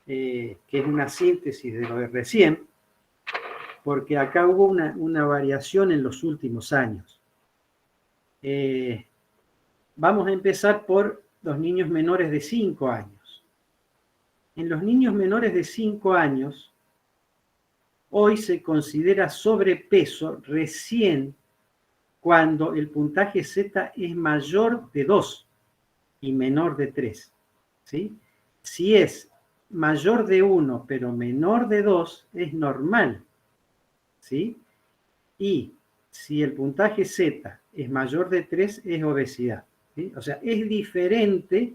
que es una síntesis de lo de recién, porque acá hubo una variación en los últimos años. Vamos a empezar por los niños menores de 5 años. En los niños menores de 5 años, hoy se considera sobrepeso recién cuando el puntaje Z es mayor de 2 y menor de 3. ¿Sí? Si es mayor de 1 pero menor de 2, es normal. ¿Sí? Y si el puntaje Z es mayor de 3, es obesidad. ¿Sí? O sea, es diferente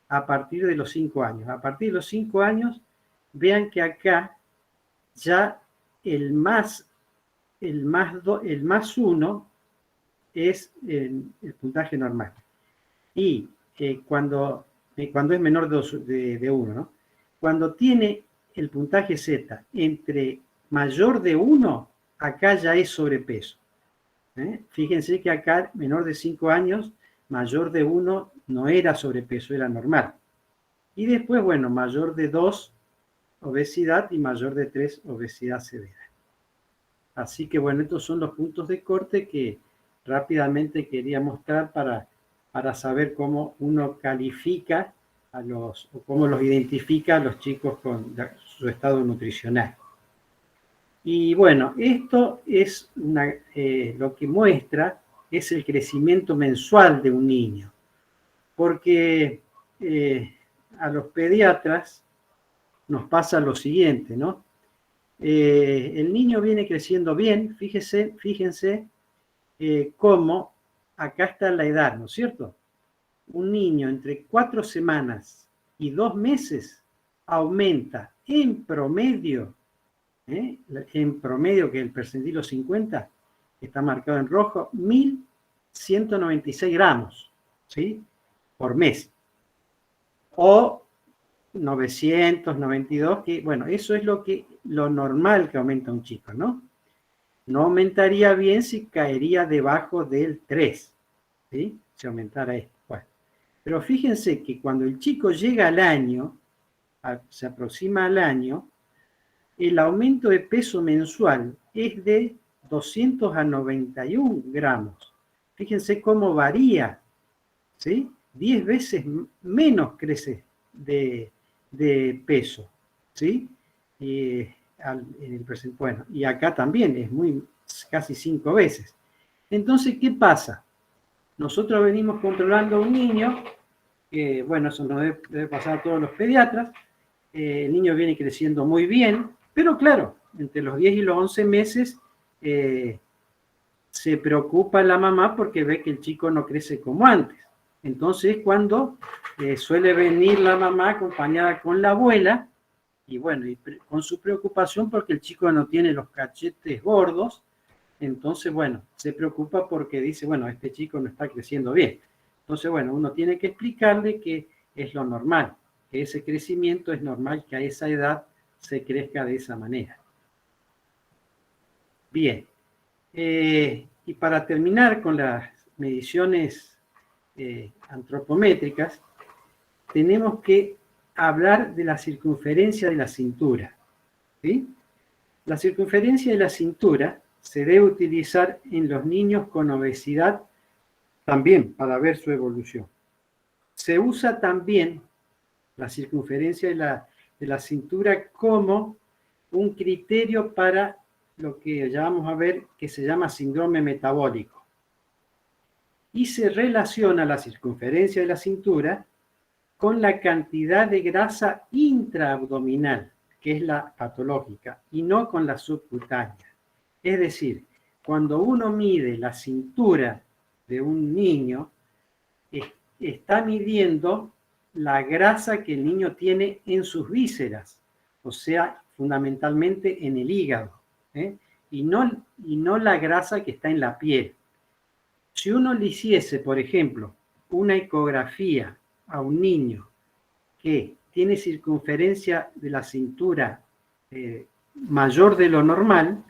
a partir de los 5 años. A partir de los 5 años, vean que acá ya el más 1 es el puntaje normal. Y cuando es menor de 1, ¿no? Cuando tiene el puntaje Z entre mayor de 1, acá ya es sobrepeso. Fíjense que acá, menor de 5 años, mayor de 1 no era sobrepeso, era normal. Y después, bueno, mayor de 2, obesidad, y mayor de 3, obesidad severa. Así que, bueno, estos son los puntos de corte que rápidamente quería mostrar para saber cómo uno califica o cómo los identifica a los chicos con su estado nutricional. Y bueno, esto es lo que muestra es el crecimiento mensual de un niño, porque a los pediatras nos pasa lo siguiente, ¿no? El niño viene creciendo bien, fíjense cómo acá está la edad, ¿no es cierto? Un niño entre 4 semanas y 2 meses aumenta en promedio, que el percentilo 50 está marcado en rojo, 1.196 gramos, ¿sí? Por mes. O 992, que bueno, eso es lo normal que aumenta un chico, ¿no? No aumentaría bien si caería debajo del 3, ¿sí? Si aumentara esto. Bueno, pero fíjense que cuando el chico llega al año, se aproxima al año, el aumento de peso mensual es de 200 a 91 gramos. Fíjense cómo varía, ¿sí? 10 veces menos crece de peso, ¿sí? Bueno, y acá también es casi 5 veces. Entonces, ¿qué pasa? Nosotros venimos controlando a un niño, que bueno, eso nos debe pasar a todos los pediatras. El niño viene creciendo muy bien, pero claro, entre los 10 y los 11 meses se preocupa la mamá porque ve que el chico no crece como antes. Entonces, cuando suele venir la mamá acompañada con la abuela, y bueno, con su preocupación porque el chico no tiene los cachetes gordos, entonces, bueno, se preocupa porque dice, bueno, este chico no está creciendo bien. Entonces, bueno, uno tiene que explicarle que es lo normal, que ese crecimiento es normal, que a esa edad se crezca de esa manera. Bien, y para terminar con las mediciones antropométricas, tenemos que hablar de la circunferencia de la cintura, ¿sí? La circunferencia de la cintura se debe utilizar en los niños con obesidad también para ver su evolución. Se usa también la circunferencia de la cintura como un criterio para lo que ya vamos a ver que se llama síndrome metabólico. Y se relaciona la circunferencia de la cintura con la cantidad de grasa intraabdominal, que es la patológica, y no con la subcutánea. Es decir, cuando uno mide la cintura de un niño, está midiendo la grasa que el niño tiene en sus vísceras, o sea, fundamentalmente en el hígado, ¿eh? y no la grasa que está en la piel. Si uno le hiciese, por ejemplo, una ecografía a un niño que tiene circunferencia de la cintura mayor de lo normal,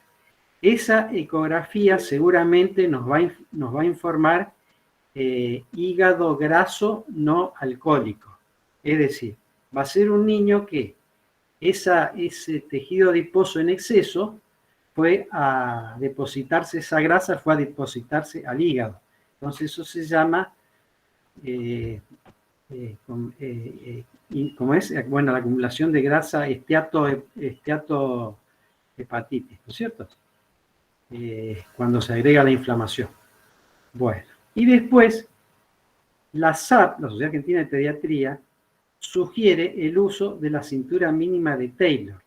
esa ecografía seguramente nos va a informar hígado graso no alcohólico. Es decir, va a ser un niño que ese tejido adiposo en exceso fue a depositarse, esa grasa fue a depositarse al hígado. Entonces eso se llama, ¿cómo es? Bueno, la acumulación de grasa esteatohepatitis, ¿no es cierto? Cuando se agrega la inflamación. Bueno, y después la SAP, la Sociedad Argentina de Pediatría, sugiere el uso de la cintura mínima de Taylor.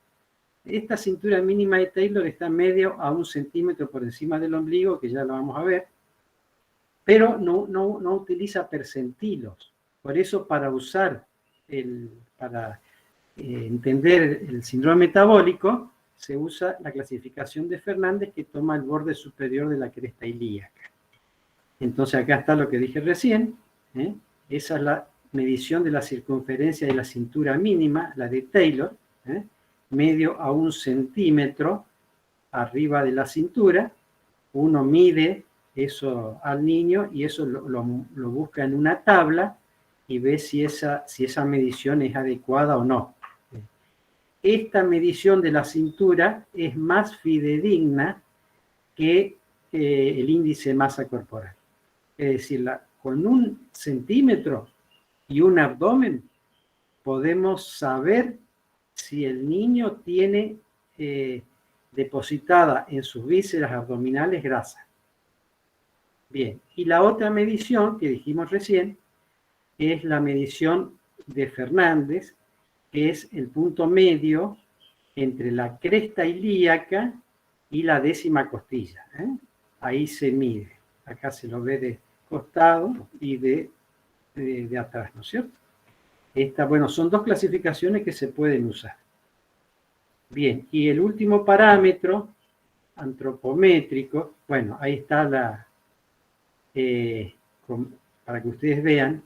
Esta cintura mínima de Taylor está medio a 1 centímetro por encima del ombligo, que ya lo vamos a ver, pero no utiliza percentilos. Por eso, para entender el síndrome metabólico, se usa la clasificación de Fernández, que toma el borde superior de la cresta ilíaca. Entonces, acá está lo que dije recién, ¿eh? Esa es la medición de la circunferencia de la cintura mínima, la de Taylor, ¿eh? Medio a 1 centímetro arriba de la cintura. Uno mide eso al niño y eso lo busca en una tabla y ve si esa medición es adecuada o no. Esta medición de la cintura es más fidedigna que el índice de masa corporal. Es decir, con 1 centímetro y un abdomen podemos saber si el niño tiene depositada en sus vísceras abdominales grasa. Bien, y la otra medición que dijimos recién es la medición de Fernández, que es el punto medio entre la cresta ilíaca y la 10ª costilla. Ahí se mide. Acá se lo ve de costado y de atrás, ¿no es cierto? Bueno, son 2 clasificaciones que se pueden usar. Bien, y el último parámetro antropométrico, bueno, ahí está para que ustedes vean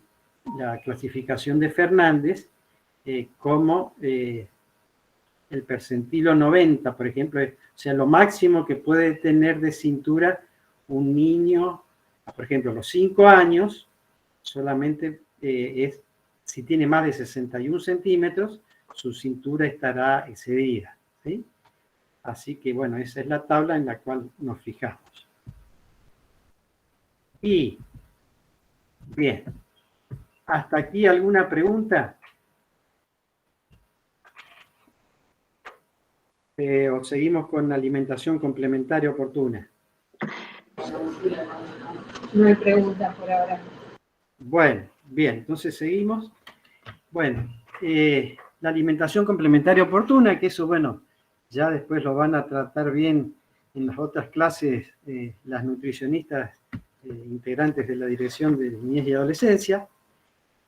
la clasificación de Fernández como el percentilo 90, por ejemplo, o sea, lo máximo que puede tener de cintura un niño, por ejemplo, a los 5 años, solamente si tiene más de 61 centímetros, su cintura estará excedida, ¿sí? Así que, bueno, esa es la tabla en la cual nos fijamos. Y, bien, ¿hasta aquí alguna pregunta? ¿O seguimos con alimentación complementaria oportuna? No hay preguntas por ahora. Bueno, bien, entonces seguimos. Bueno, la alimentación complementaria oportuna, que eso, bueno, ya después lo van a tratar bien en las otras clases las nutricionistas integrantes de la Dirección de Niñez y Adolescencia,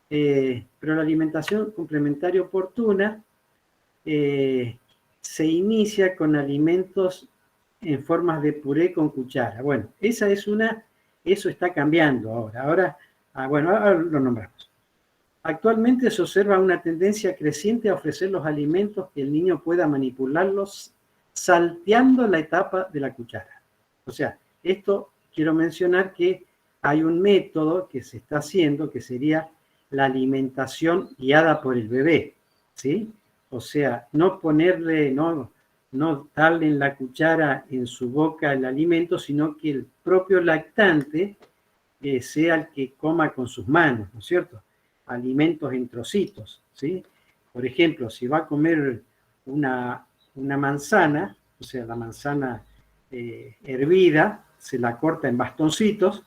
pero la alimentación complementaria oportuna se inicia con alimentos en formas de puré con cuchara. Bueno, esa es eso está cambiando ahora. Ahora lo nombramos. Actualmente se observa una tendencia creciente a ofrecer los alimentos que el niño pueda manipularlos salteando la etapa de la cuchara. O sea, esto quiero mencionar que hay un método que se está haciendo que sería la alimentación guiada por el bebé, ¿sí? O sea, no darle en la cuchara en su boca el alimento, sino que el propio lactante sea el que coma con sus manos, ¿no es cierto? Alimentos en trocitos, ¿sí? Por ejemplo, si va a comer una manzana, o sea, la manzana hervida, se la corta en bastoncitos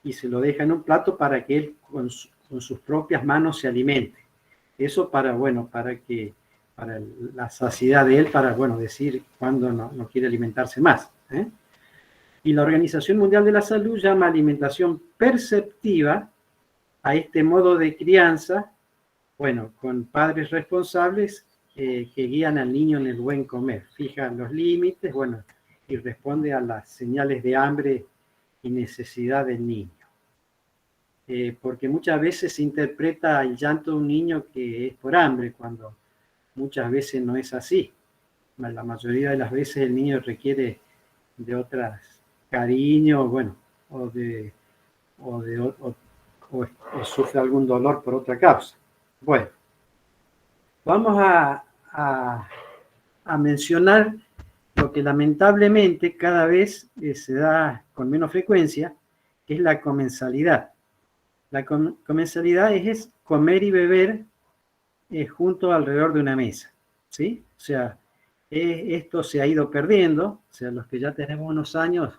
y se lo deja en un plato para que él con sus propias manos se alimente. Eso para la saciedad de él, para, bueno, decir cuándo no quiere alimentarse más, ¿eh? Y la Organización Mundial de la Salud llama alimentación perceptiva a este modo de crianza, bueno, con padres responsables que guían al niño en el buen comer, fijan los límites, bueno, y responde a las señales de hambre y necesidad del niño. Porque muchas veces se interpreta el llanto de un niño que es por hambre, cuando muchas veces no es así. La mayoría de las veces el niño requiere de otras cariño, bueno, o sufre algún dolor por otra causa. Bueno, vamos a mencionar lo que lamentablemente cada vez se da con menos frecuencia, que es la comensalidad. La comensalidad es comer y beber juntos alrededor de una mesa, ¿sí? O sea, esto se ha ido perdiendo, o sea, los que ya tenemos unos años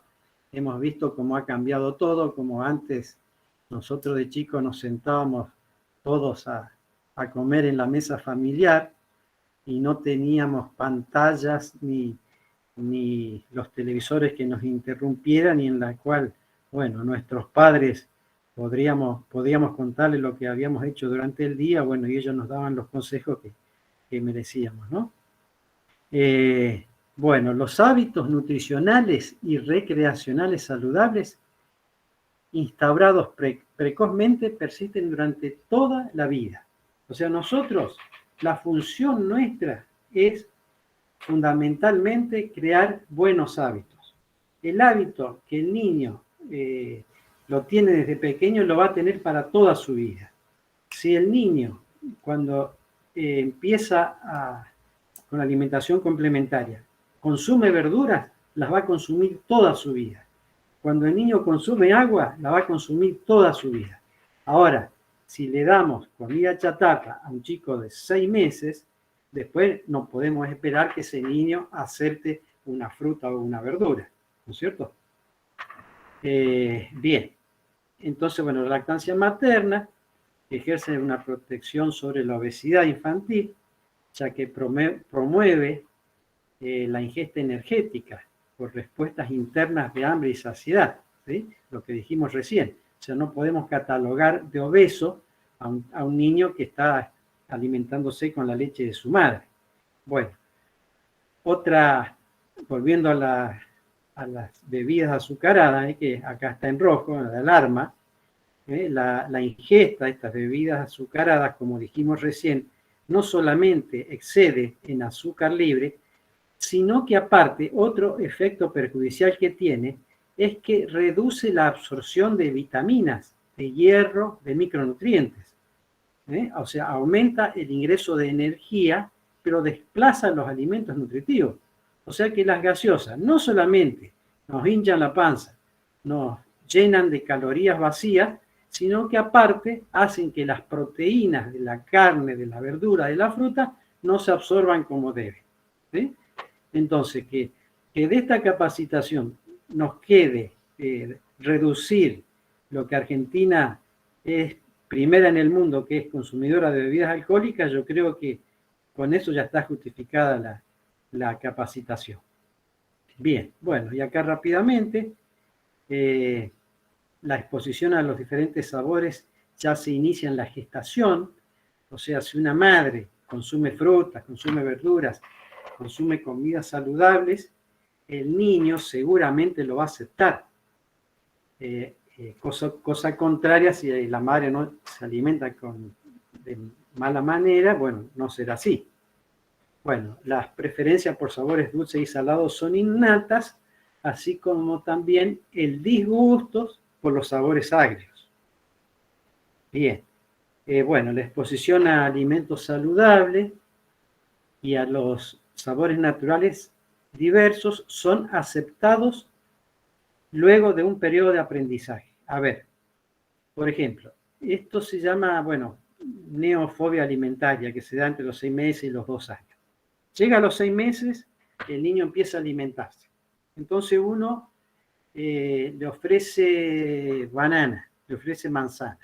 hemos visto cómo ha cambiado todo, como antes nosotros de chicos nos sentábamos todos a comer en la mesa familiar y no teníamos pantallas ni los televisores que nos interrumpieran y en la cual, bueno, nuestros padres podíamos contarles lo que habíamos hecho durante el día, bueno, y ellos nos daban los consejos que merecíamos, ¿no? Bueno, los hábitos nutricionales y recreacionales saludables instaurados precozmente persisten durante toda la vida. O sea, nosotros, la función nuestra es fundamentalmente crear buenos hábitos. El hábito que el niño lo tiene desde pequeño lo va a tener para toda su vida. Si el niño, cuando empieza con alimentación complementaria, consume verduras, las va a consumir toda su vida. Cuando el niño consume agua, la va a consumir toda su vida. Ahora, si le damos comida chatarra a un chico de 6 meses, después no podemos esperar que ese niño acepte una fruta o una verdura, ¿no es cierto? Bien, entonces, bueno, la lactancia materna ejerce una protección sobre la obesidad infantil, ya que promueve la ingesta energética por respuestas internas de hambre y saciedad, ¿sí? Lo que dijimos recién. O sea, no podemos catalogar de obeso a un niño que está alimentándose con la leche de su madre. Bueno, volviendo a las bebidas azucaradas, que acá está en rojo, la alarma, la ingesta de estas bebidas azucaradas, como dijimos recién, no solamente excede en azúcar libre, sino que aparte otro efecto perjudicial que tiene es que reduce la absorción de vitaminas, de hierro, de micronutrientes. O sea, aumenta el ingreso de energía, pero desplaza los alimentos nutritivos. O sea que las gaseosas no solamente nos hinchan la panza, nos llenan de calorías vacías, sino que aparte hacen que las proteínas de la carne, de la verdura, de la fruta, no se absorban como deben. ¿Sí? Entonces, que de esta capacitación nos quede reducir lo que Argentina es primera en el mundo, que es consumidora de bebidas alcohólicas, yo creo que con eso ya está justificada la capacitación. Bien, bueno, y acá rápidamente, la exposición a los diferentes sabores ya se inicia en la gestación, o sea, si una madre consume frutas, consume verduras, consume comidas saludables, el niño seguramente lo va a aceptar. Cosa contraria, si la madre no se alimenta de mala manera, bueno, no será así. Bueno, las preferencias por sabores dulces y salados son innatas, así como también el disgusto por los sabores agrios. Bien, bueno, la exposición a alimentos saludables y a los sabores naturales diversos son aceptados luego de un periodo de aprendizaje. A ver, por ejemplo, esto se llama, bueno, neofobia alimentaria, que se da entre los 6 meses y los 2 años. Llega a los 6 meses, el niño empieza a alimentarse. Entonces uno le ofrece banana, le ofrece manzana.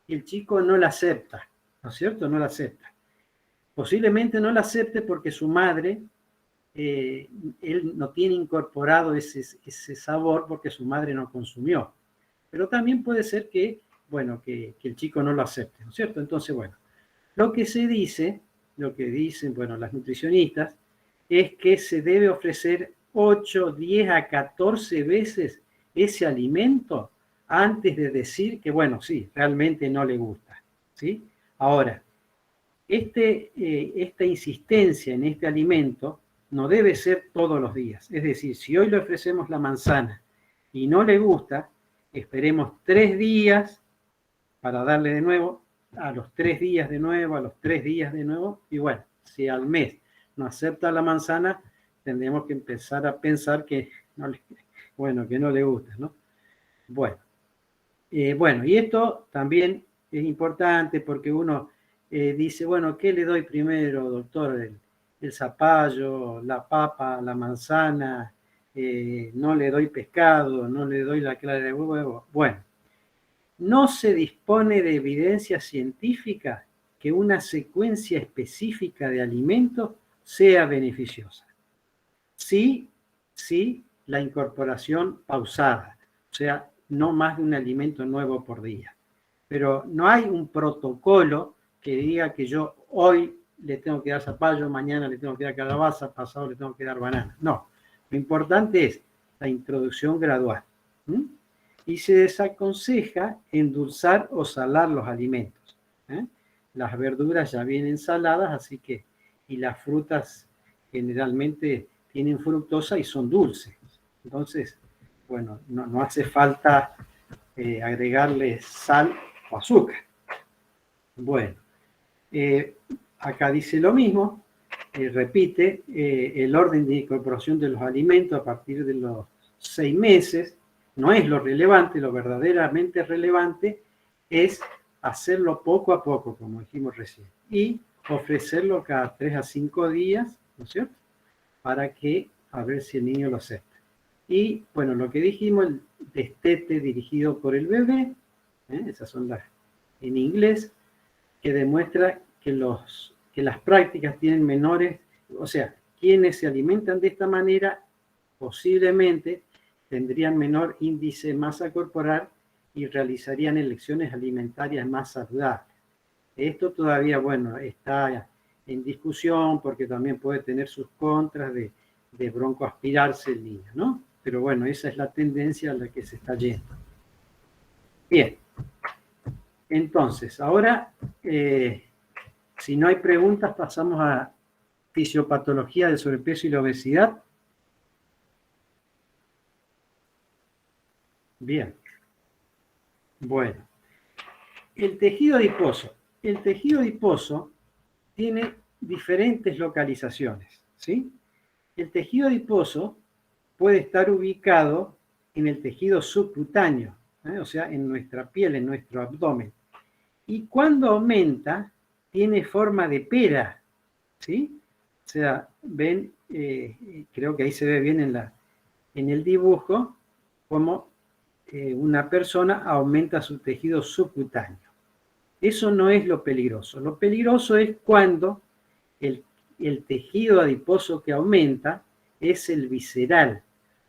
Y el chico no la acepta, ¿no es cierto? No la acepta. Posiblemente no la acepte porque su madre, él no tiene incorporado ese sabor porque su madre no consumió. Pero también puede ser que, bueno, que el chico no lo acepte, ¿no es cierto? Entonces, bueno, lo que dicen, bueno, las nutricionistas, es que se debe ofrecer 8, 10 a 14 veces ese alimento antes de decir que, bueno, sí, realmente no le gusta, ¿sí? Ahora, esta insistencia en este alimento no debe ser todos los días. Es decir, si hoy le ofrecemos la manzana y no le gusta, esperemos 3 días para darle de nuevo, a los 3 días de nuevo, a los 3 días de nuevo, y bueno, si al mes no acepta la manzana, tendremos que empezar a pensar que no le gusta, ¿no? Bueno, y esto también es importante porque uno dice, bueno, ¿qué le doy primero, doctor? El zapallo, la papa, la manzana, no le doy pescado, no le doy la clara de huevo. Bueno, no se dispone de evidencia científica que una secuencia específica de alimentos sea beneficiosa. Sí, la incorporación pausada, o sea, no más de un alimento nuevo por día. Pero no hay un protocolo que diga que yo hoy le tengo que dar zapallo, mañana le tengo que dar calabaza, pasado le tengo que dar banana. No, lo importante es la introducción gradual. Y se desaconseja endulzar o salar los alimentos. Las verduras ya vienen saladas, así que, y las frutas generalmente tienen fructosa y son dulces. Entonces, bueno, no hace falta agregarle sal o azúcar. Bueno, acá dice lo mismo, repite el orden de incorporación de los alimentos a partir de los 6 meses. No es lo relevante, lo verdaderamente relevante es hacerlo poco a poco, como dijimos recién, y ofrecerlo cada 3 a 5 días, ¿no es cierto?, para que, a ver si el niño lo acepta. Y, bueno, lo que dijimos, el destete dirigido por el bebé, esas son las en inglés, que demuestra que las prácticas tienen menores, o sea, quienes se alimentan de esta manera posiblemente tendrían menor índice de masa corporal y realizarían elecciones alimentarias más saludables. Esto todavía, bueno, está en discusión porque también puede tener sus contras de broncoaspirarse el niño, ¿no? Pero bueno, esa es la tendencia a la que se está yendo. Bien. Entonces, ahora Si no hay preguntas, pasamos a fisiopatología del sobrepeso y la obesidad. Bien. Bueno. El tejido adiposo. El tejido adiposo tiene diferentes localizaciones, ¿sí? El tejido adiposo puede estar ubicado en el tejido subcutáneo, o sea, en nuestra piel, en nuestro abdomen. Y cuando aumenta, tiene forma de pera, ¿sí? O sea, ven, creo que ahí se ve bien en el dibujo, como una persona aumenta su tejido subcutáneo. Eso no es lo peligroso. Lo peligroso es cuando el tejido adiposo que aumenta es el visceral,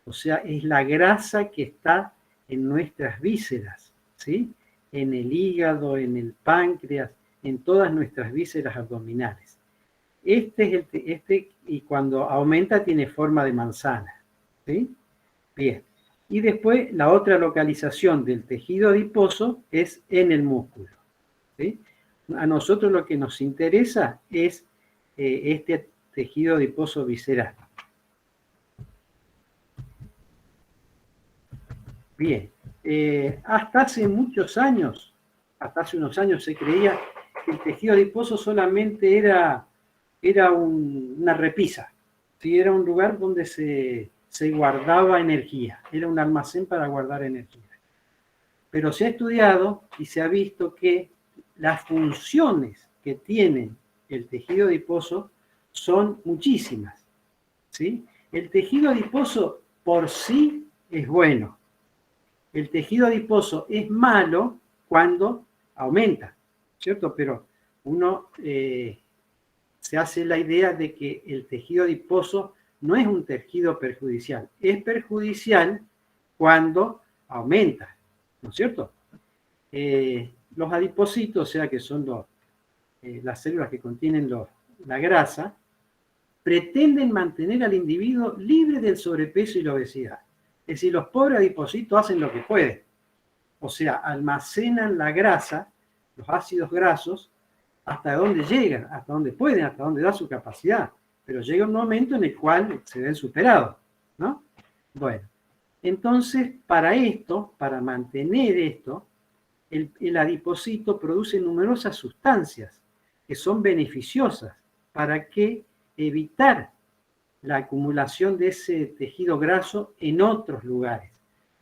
o sea, es la grasa que está en nuestras vísceras, ¿sí? En el hígado, en el páncreas, en todas nuestras vísceras abdominales. Y cuando aumenta tiene forma de manzana, ¿sí? Bien. Y después la otra localización del tejido adiposo es en el músculo, ¿sí? A nosotros lo que nos interesa es este tejido adiposo visceral. Bien, hasta hace muchos años, hasta hace unos años se creía que el tejido adiposo solamente era una repisa, ¿sí? Era un lugar donde se guardaba energía, era un almacén para guardar energía. Pero se ha estudiado y se ha visto que las funciones que tiene el tejido adiposo son muchísimas, ¿sí? El tejido adiposo por sí es bueno. El tejido adiposo es malo cuando aumenta, ¿cierto? Pero uno se hace la idea de que el tejido adiposo no es un tejido perjudicial. Es perjudicial cuando aumenta, ¿no es cierto? Los adipocitos, o sea que son las células que contienen la grasa, pretenden mantener al individuo libre del sobrepeso y la obesidad. Es decir, los pobres adipocitos hacen lo que pueden. O sea, almacenan la grasa, los ácidos grasos, hasta donde llegan, hasta donde pueden, hasta donde da su capacidad. Pero llega un momento en el cual se ven superados, ¿no? Bueno, entonces, para esto, para mantener esto, el adipocito produce numerosas sustancias que son beneficiosas para que evitar la acumulación de ese tejido graso en otros lugares.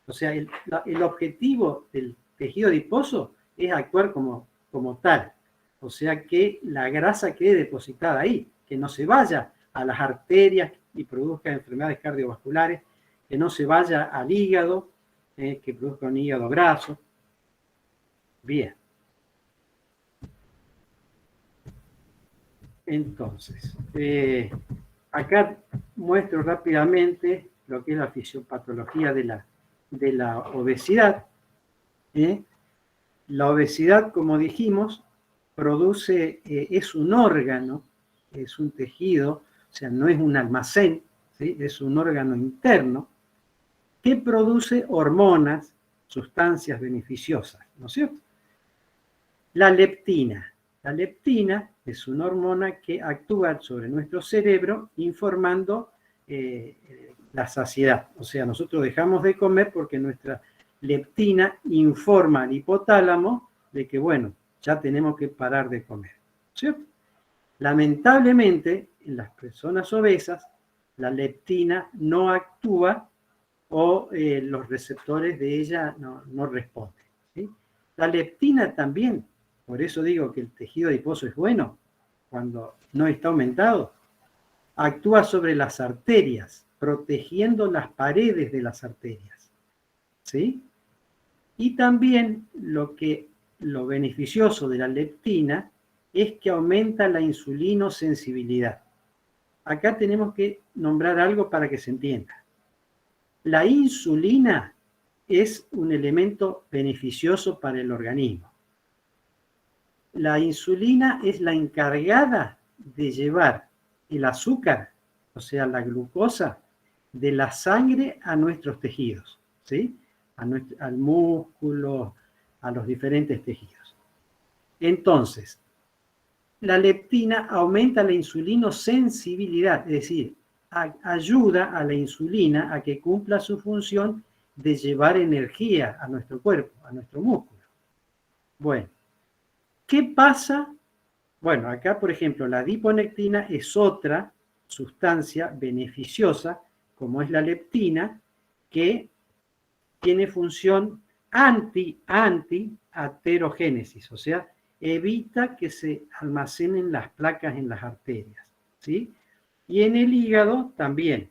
O sea, el objetivo del tejido adiposo es actuar como tal. O sea, que la grasa quede depositada ahí, que no se vaya a las arterias y produzca enfermedades cardiovasculares, que no se vaya al hígado, que produzca un hígado graso. Bien. Entonces, acá muestro rápidamente lo que es la fisiopatología de la obesidad. La obesidad, como dijimos, produce, es un órgano, es un tejido, o sea, no es un almacén, ¿sí? Es un órgano interno que produce hormonas, sustancias beneficiosas, ¿no es cierto? La leptina. La leptina es una hormona que actúa sobre nuestro cerebro informando la saciedad. O sea, nosotros dejamos de comer porque nuestra leptina informa al hipotálamo de que, bueno, ya tenemos que parar de comer, ¿cierto? Lamentablemente, en las personas obesas, la leptina no actúa o los receptores de ella no responden, ¿sí? La leptina también, por eso digo que el tejido adiposo es bueno, cuando no está aumentado, actúa sobre las arterias, protegiendo las paredes de las arterias, ¿sí? Y también lo beneficioso de la leptina es que aumenta la insulinosensibilidad. Acá tenemos que nombrar algo para que se entienda. La insulina es un elemento beneficioso para el organismo. La insulina es la encargada de llevar el azúcar, o sea, la glucosa, de la sangre a nuestros tejidos, ¿sí? Al músculo, a los diferentes tejidos. Entonces, la leptina aumenta la insulinosensibilidad, es decir, ayuda a la insulina a que cumpla su función de llevar energía a nuestro cuerpo, a nuestro músculo. Bueno, ¿qué pasa? Bueno, acá, por ejemplo, la adiponectina es otra sustancia beneficiosa, como es la leptina, que tiene función anti-aterogénesis, o sea, evita que se almacenen las placas en las arterias, ¿sí? Y en el hígado también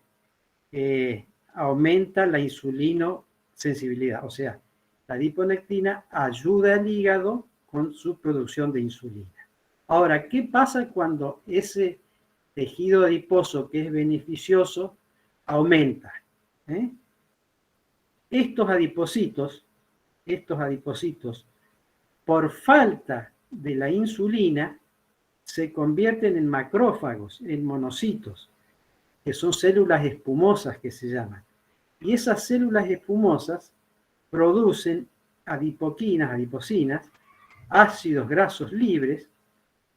aumenta la insulinosensibilidad, o sea, la adiponectina ayuda al hígado con su producción de insulina. Ahora, ¿qué pasa cuando ese tejido adiposo que es beneficioso aumenta? Estos adipocitos, por falta de la insulina, se convierten en macrófagos, en monocitos, que son células espumosas que se llaman. Y esas células espumosas producen adipocinas, ácidos grasos libres,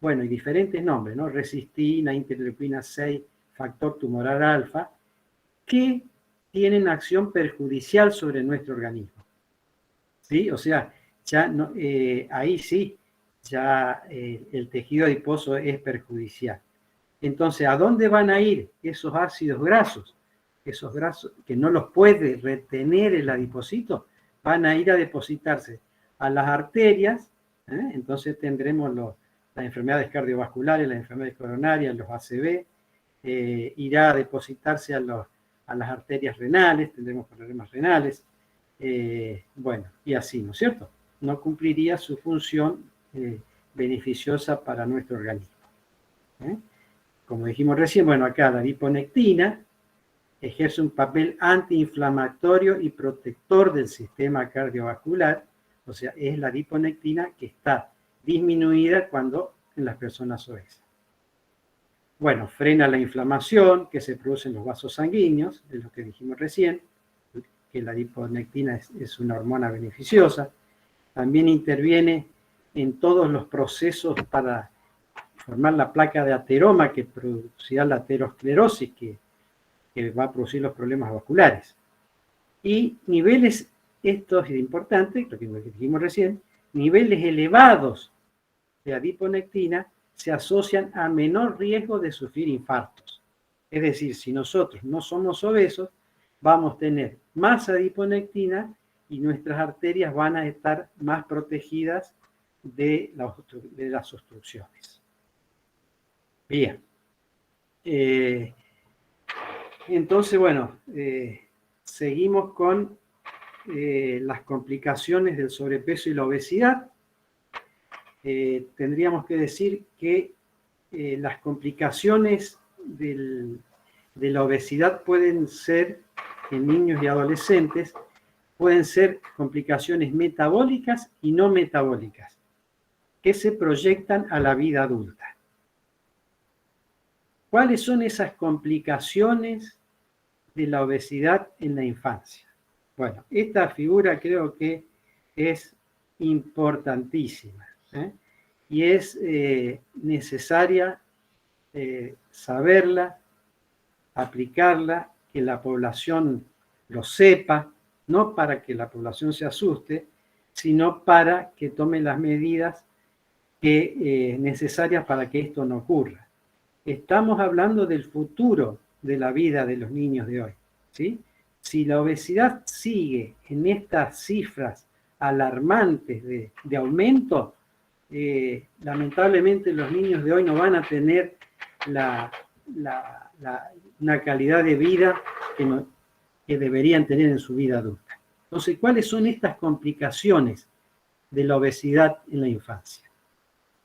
bueno, y diferentes nombres, ¿no? Resistina, interleucina 6, factor tumoral alfa, que tienen acción perjudicial sobre nuestro organismo. ¿Sí? O sea, ya no, ahí sí, ya el tejido adiposo es perjudicial. Entonces, ¿a dónde van a ir esos ácidos grasos? Esos grasos que no los puede retener el adipocito, van a ir a depositarse a las arterias, entonces tendremos las enfermedades cardiovasculares, las enfermedades coronarias, los ACV, irá a depositarse a las arterias renales, tendremos problemas renales, bueno, y así, ¿no es cierto? No cumpliría su función beneficiosa para nuestro organismo. Como dijimos recién, bueno, acá la adiponectina ejerce un papel antiinflamatorio y protector del sistema cardiovascular, o sea, es la adiponectina que está disminuida cuando en las personas obesas. Bueno, frena la inflamación que se produce en los vasos sanguíneos, es lo que dijimos recién, que la adiponectina es una hormona beneficiosa. También interviene en todos los procesos para formar la placa de ateroma que producirá la aterosclerosis, que va a producir los problemas vasculares. Y niveles, esto es importante, lo que dijimos recién, niveles elevados de adiponectina se asocian a menor riesgo de sufrir infartos. Es decir, si nosotros no somos obesos, vamos a tener más adiponectina y nuestras arterias van a estar más protegidas de las obstrucciones. Bien. Entonces, bueno, seguimos con las complicaciones del sobrepeso y la obesidad. Tendríamos que decir que las complicaciones de la obesidad pueden ser, en niños y adolescentes, pueden ser complicaciones metabólicas y no metabólicas, que se proyectan a la vida adulta. ¿Cuáles son esas complicaciones de la obesidad en la infancia? Bueno, esta figura creo que es importantísima, y es necesaria saberla, aplicarla, que la población lo sepa, no para que la población se asuste, sino para que tome las medidas necesarias para que esto no ocurra. Estamos hablando del futuro de la vida de los niños de hoy, ¿sí? Si la obesidad sigue en estas cifras alarmantes de aumento, lamentablemente los niños de hoy no van a tener una calidad de vida que deberían tener en su vida adulta. Entonces, ¿cuáles son estas complicaciones de la obesidad en la infancia?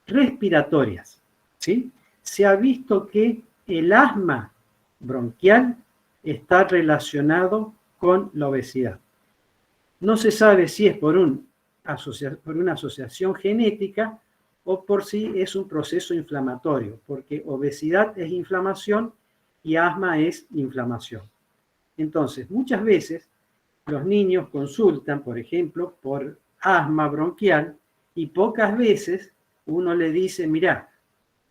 Respiratorias, ¿sí? Se ha visto que el asma bronquial está relacionado con la obesidad. No se sabe si es por una asociación genética o por si es un proceso inflamatorio, porque obesidad es inflamación y asma es inflamación. Entonces, muchas veces los niños consultan, por ejemplo, por asma bronquial y pocas veces uno le dice, mirá,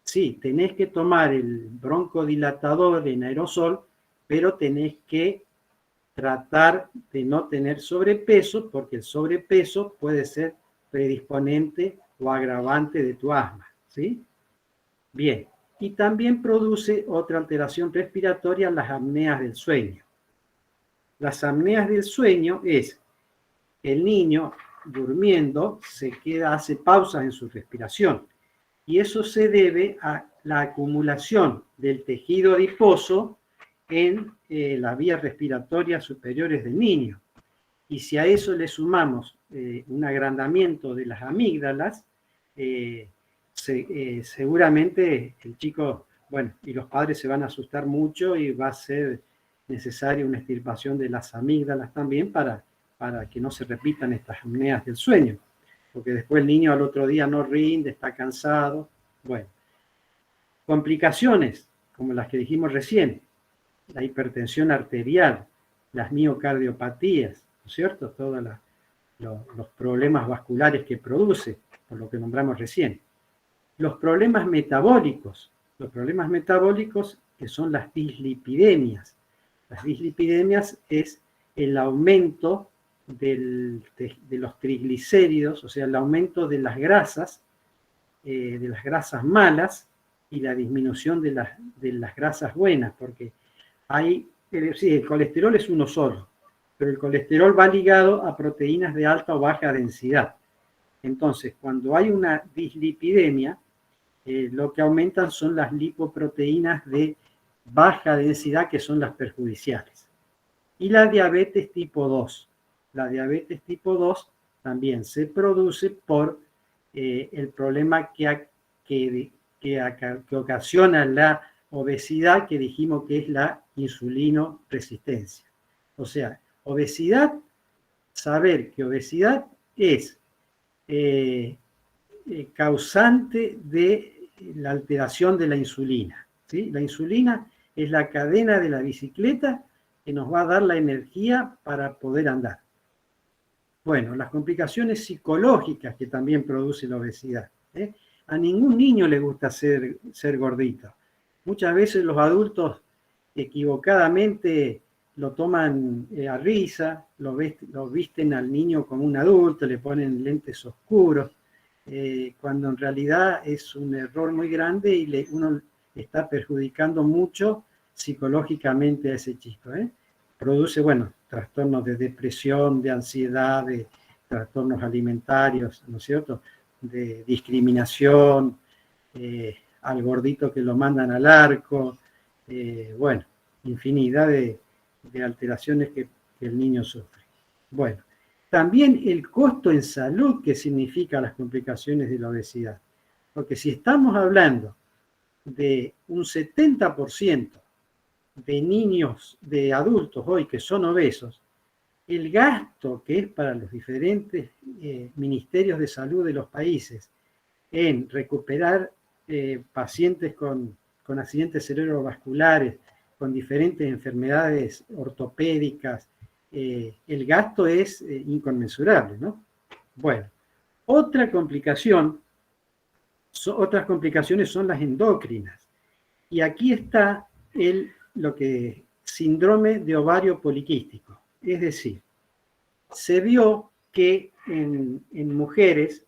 sí, tenés que tomar el broncodilatador en aerosol, pero tenés que tratar de no tener sobrepeso, porque el sobrepeso puede ser predisponente o agravante de tu asma, ¿sí? Bien, y también produce otra alteración respiratoria, las apneas del sueño. Las apneas del sueño es el niño durmiendo se queda, hace pausas en su respiración, y eso se debe a la acumulación del tejido adiposo en las vías respiratorias superiores del niño. Y si a eso le sumamos un agrandamiento de las amígdalas, seguramente el chico, bueno, y los padres se van a asustar mucho y va a ser necesaria una extirpación de las amígdalas también para que no se repitan estas apneas del sueño, porque después el niño al otro día no rinde, está cansado. Bueno, complicaciones como las que dijimos recién, la hipertensión arterial, las miocardiopatías, ¿no es cierto? Todos los problemas vasculares que produce, por lo que nombramos recién. Los problemas metabólicos que son las dislipidemias. Las dislipidemias es el aumento de los triglicéridos, o sea, el aumento de las grasas malas y la disminución de las grasas buenas, porque sí, el colesterol es uno solo, pero el colesterol va ligado a proteínas de alta o baja densidad. Entonces, cuando hay una dislipidemia, lo que aumentan son las lipoproteínas de baja densidad, que son las perjudiciales. Y la diabetes tipo 2. La diabetes tipo 2 también se produce por el problema que ocasiona la obesidad, que dijimos que es la insulinoresistencia. O sea, obesidad, saber que obesidad es causante de la alteración de la insulina, ¿sí? La insulina es la cadena de la bicicleta que nos va a dar la energía para poder andar. Bueno, las complicaciones psicológicas que también produce la obesidad. A ningún niño le gusta ser gordito. Muchas veces los adultos equivocadamente lo toman a risa, lo visten al niño como un adulto, le ponen lentes oscuros, cuando en realidad es un error muy grande y uno está perjudicando mucho psicológicamente a ese chico. Produce, bueno, trastornos de depresión, de ansiedad, de trastornos alimentarios, ¿no es cierto?, de discriminación, al gordito que lo mandan al arco, bueno, infinidad de alteraciones que el niño sufre. Bueno, también el costo en salud que significa las complicaciones de la obesidad, porque si estamos hablando de un 70% de niños, de adultos hoy que son obesos, el gasto que es para los diferentes ministerios de salud de los países en recuperar pacientes con accidentes cerebrovasculares, con diferentes enfermedades ortopédicas, el gasto es inconmensurable, ¿no? Bueno, otras complicaciones son las endócrinas. Y aquí está lo que síndrome de ovario poliquístico. Es decir, se vio que en mujeres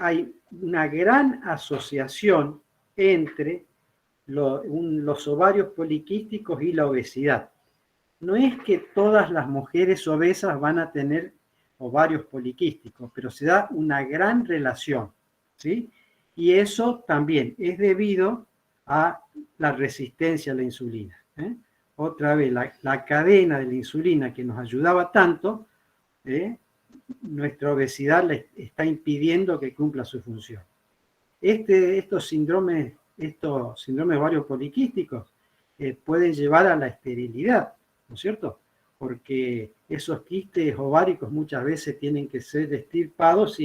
hay una gran asociación entre los ovarios poliquísticos y la obesidad. No es que todas las mujeres obesas van a tener ovarios poliquísticos, pero se da una gran relación, ¿sí? Y eso también es debido a la resistencia a la insulina. Otra vez, la cadena de la insulina que nos ayudaba tanto, nuestra obesidad le está impidiendo que cumpla su función. Estos síndromes ovarios poliquísticos pueden llevar a la esterilidad, ¿no es cierto? Porque esos quistes ováricos muchas veces tienen que ser extirpados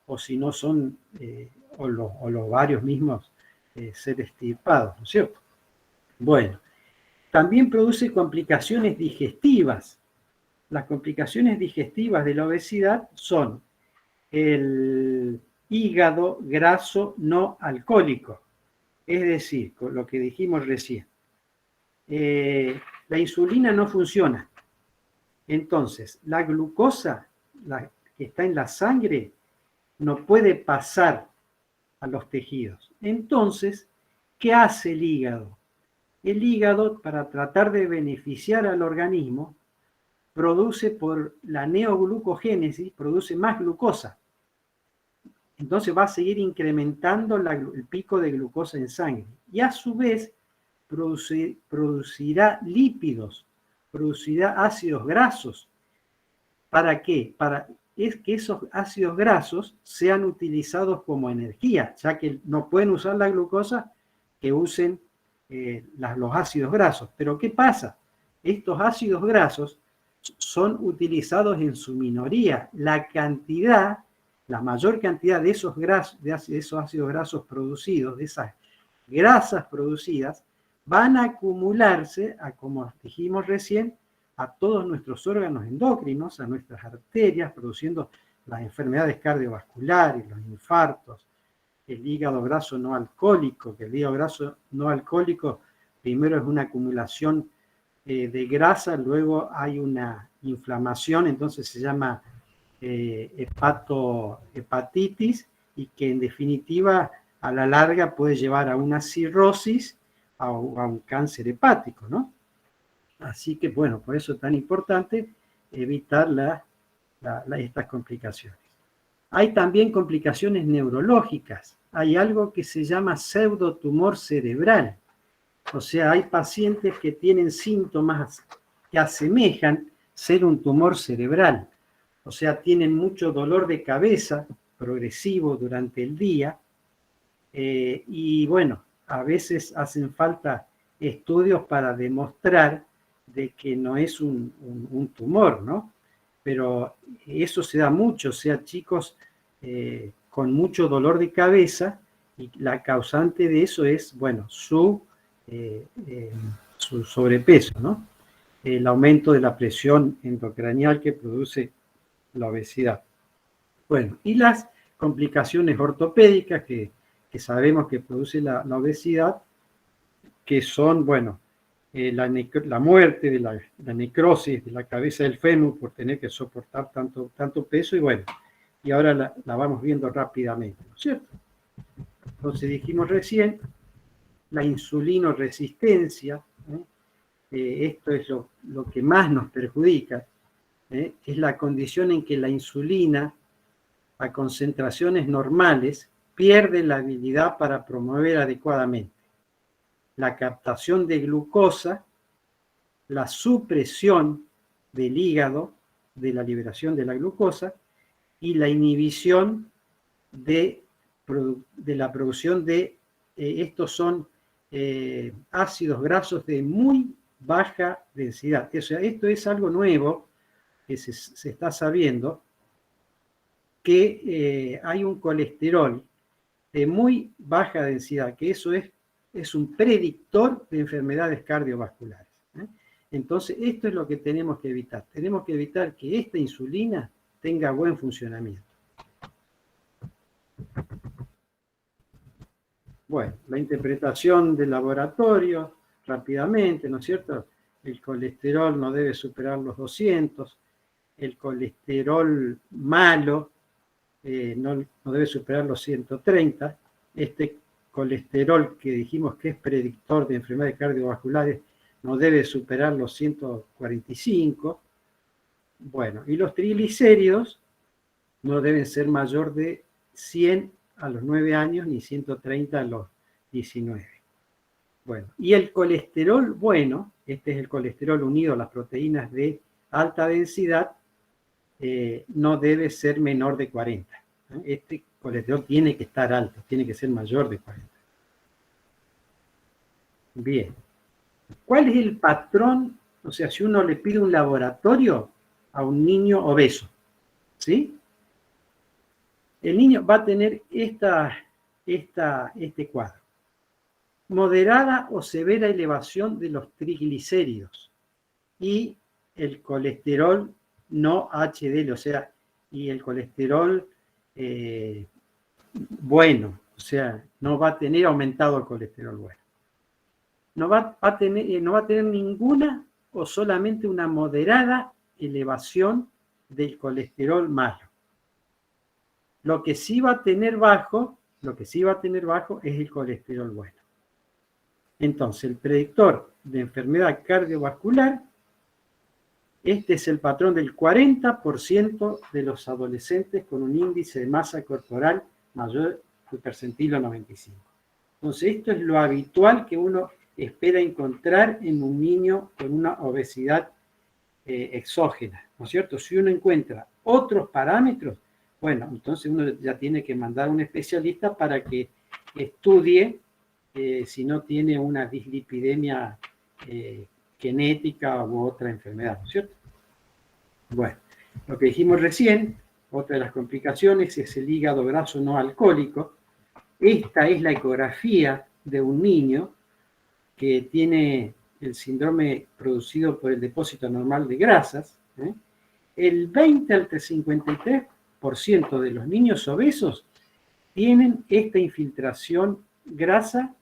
o si no son, o los ovarios mismos ser extirpados, ¿no es cierto? Bueno, también produce complicaciones digestivas. Las complicaciones digestivas de la obesidad son hígado graso no alcohólico. Es decir, con lo que dijimos recién, la insulina no funciona. Entonces, la glucosa que está en la sangre no puede pasar a los tejidos. Entonces, ¿qué hace el hígado? El hígado, para tratar de beneficiar al organismo, produce por la neoglucogénesis, produce más glucosa. Entonces va a seguir incrementando el pico de glucosa en sangre. Y a su vez producirá lípidos, producirá ácidos grasos. ¿Para qué? Para que esos ácidos grasos sean utilizados como energía, ya que no pueden usar la glucosa, que usen los ácidos grasos. Pero ¿qué pasa? Estos ácidos grasos son utilizados en su minoría. La mayor cantidad de esos ácidos grasos producidos, de esas grasas producidas, van a acumularse, como dijimos recién, a todos nuestros órganos endocrinos, a nuestras arterias, produciendo las enfermedades cardiovasculares, los infartos, el hígado graso no alcohólico, que el hígado graso no alcohólico primero es una acumulación de grasa, luego hay una inflamación, entonces se llama hepatitis, y que en definitiva a la larga puede llevar a una cirrosis, a un cáncer hepático, ¿no? Así que, bueno, por eso es tan importante evitar estas complicaciones. Hay también complicaciones neurológicas. Hay algo que se llama pseudotumor cerebral. O sea, hay pacientes que tienen síntomas que asemejan ser un tumor cerebral. O sea, tienen mucho dolor de cabeza progresivo durante el día. Y bueno, a veces hacen falta estudios para demostrar de que no es un tumor, ¿no? Pero eso se da mucho, o sea, chicos con mucho dolor de cabeza, y la causante de eso es, bueno, su sobrepeso, ¿no? El aumento de la presión endocranial que produce la obesidad. Bueno, y las complicaciones ortopédicas que sabemos que produce la obesidad, que son, bueno, la muerte de la necrosis de la cabeza del fémur por tener que soportar tanto peso, y bueno, y ahora la vamos viendo rápidamente, ¿no es cierto? Entonces dijimos recién, la insulinoresistencia, esto es lo que más nos perjudica, es la condición en que la insulina a concentraciones normales pierde la habilidad para promover adecuadamente la captación de glucosa, la supresión del hígado de la liberación de la glucosa y la inhibición de la producción de, estos son ácidos grasos de muy baja densidad. O sea, esto es algo nuevo que se está sabiendo, que hay un colesterol de muy baja densidad, que eso es un predictor de enfermedades cardiovasculares. Entonces, esto es lo que tenemos que evitar. Tenemos que evitar que esta insulina tenga buen funcionamiento. Bueno, la interpretación del laboratorio, rápidamente, ¿no es cierto? El colesterol no debe superar los 200, el colesterol malo no debe superar los 130, este colesterol que dijimos que es predictor de enfermedades cardiovasculares no debe superar los 145, bueno, y los triglicéridos no deben ser mayor de 100 a los 9 años ni 130 a los 19. Bueno, y el colesterol bueno, este es el colesterol unido a las proteínas de alta densidad, no debe ser menor de 40. Este colesterol tiene que estar alto, tiene que ser mayor de 40. Bien. ¿Cuál es el patrón? O sea, si uno le pide un laboratorio a un niño obeso, ¿sí? El niño va a tener este cuadro. Moderada o severa elevación de los triglicéridos y el colesterol no HDL, o sea, y el colesterol bueno, o sea, no va a tener aumentado el colesterol bueno. No va a tener ninguna o solamente una moderada elevación del colesterol malo. Lo que sí va a tener bajo es el colesterol bueno. Entonces, el predictor de enfermedad cardiovascular, este es el patrón del 40% de los adolescentes con un índice de masa corporal mayor al percentilo 95. Entonces, esto es lo habitual que uno espera encontrar en un niño con una obesidad exógena, ¿no es cierto? Si uno encuentra otros parámetros, bueno, entonces uno ya tiene que mandar a un especialista para que estudie si no tiene una dislipidemia genética u otra enfermedad, ¿no es cierto? Bueno, lo que dijimos recién, otra de las complicaciones es el hígado graso no alcohólico. Esta es la ecografía de un niño que tiene el síndrome producido por el depósito anormal de grasas. El 20 al 53% de los niños obesos tienen esta infiltración grasa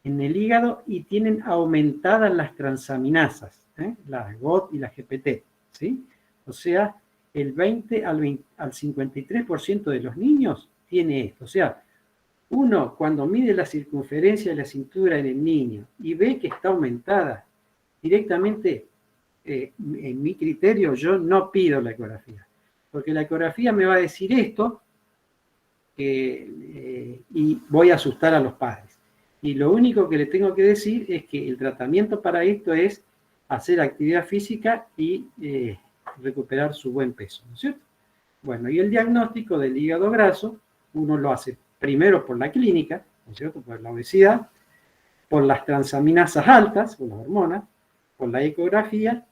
en el hígado y tienen aumentadas las transaminasas, las GOT y las GPT, ¿sí? O sea, el 20 al 53% de los niños tiene esto. O sea, uno cuando mide la circunferencia de la cintura en el niño y ve que está aumentada, directamente, en mi criterio, yo no pido la ecografía, porque la ecografía me va a decir esto y voy a asustar a los padres. Y lo único que le tengo que decir es que el tratamiento para esto es hacer actividad física y recuperar su buen peso, ¿no es cierto? Bueno, y el diagnóstico del hígado graso, uno lo hace primero por la clínica, ¿no es cierto?, por la obesidad, por las transaminasas altas, por las hormonas, por la ecografía,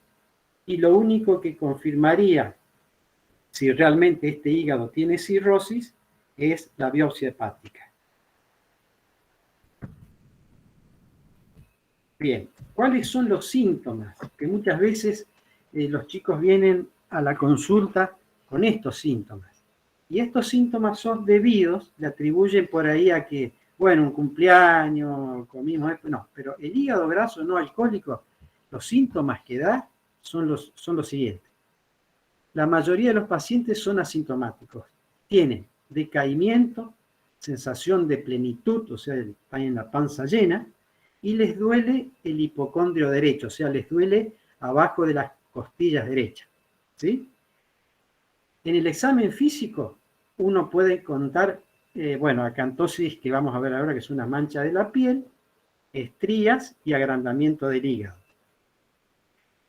y lo único que confirmaría si realmente este hígado tiene cirrosis es la biopsia hepática. Bien, ¿cuáles son los síntomas? Que muchas veces los chicos vienen a la consulta con estos síntomas. Y estos síntomas son debidos, le atribuyen por ahí a que, bueno, un cumpleaños, comimos esto, no, pero el hígado graso no alcohólico, los síntomas que da son los siguientes. La mayoría de los pacientes son asintomáticos, tienen decaimiento, sensación de plenitud, o sea, están en la panza llena, y les duele el hipocondrio derecho, o sea, les duele abajo de las costillas derechas, ¿sí? En el examen físico, uno puede contar, acantosis, que vamos a ver ahora, que es una mancha de la piel, estrías y agrandamiento del hígado.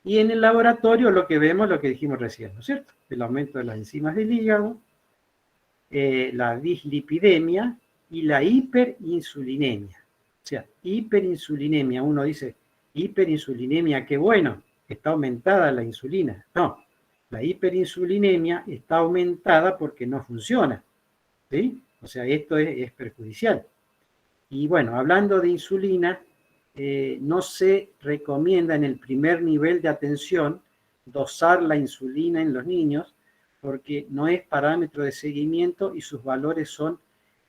Y en el laboratorio lo que vemos, lo que dijimos recién, ¿no es cierto? El aumento de las enzimas del hígado, la dislipidemia y la hiperinsulinemia. O sea, hiperinsulinemia, uno dice, hiperinsulinemia, qué bueno, está aumentada la insulina. No, la hiperinsulinemia está aumentada porque no funciona, ¿sí? O sea, esto es perjudicial. Y bueno, hablando de insulina, no se recomienda en el primer nivel de atención dosar la insulina en los niños porque no es parámetro de seguimiento y sus valores son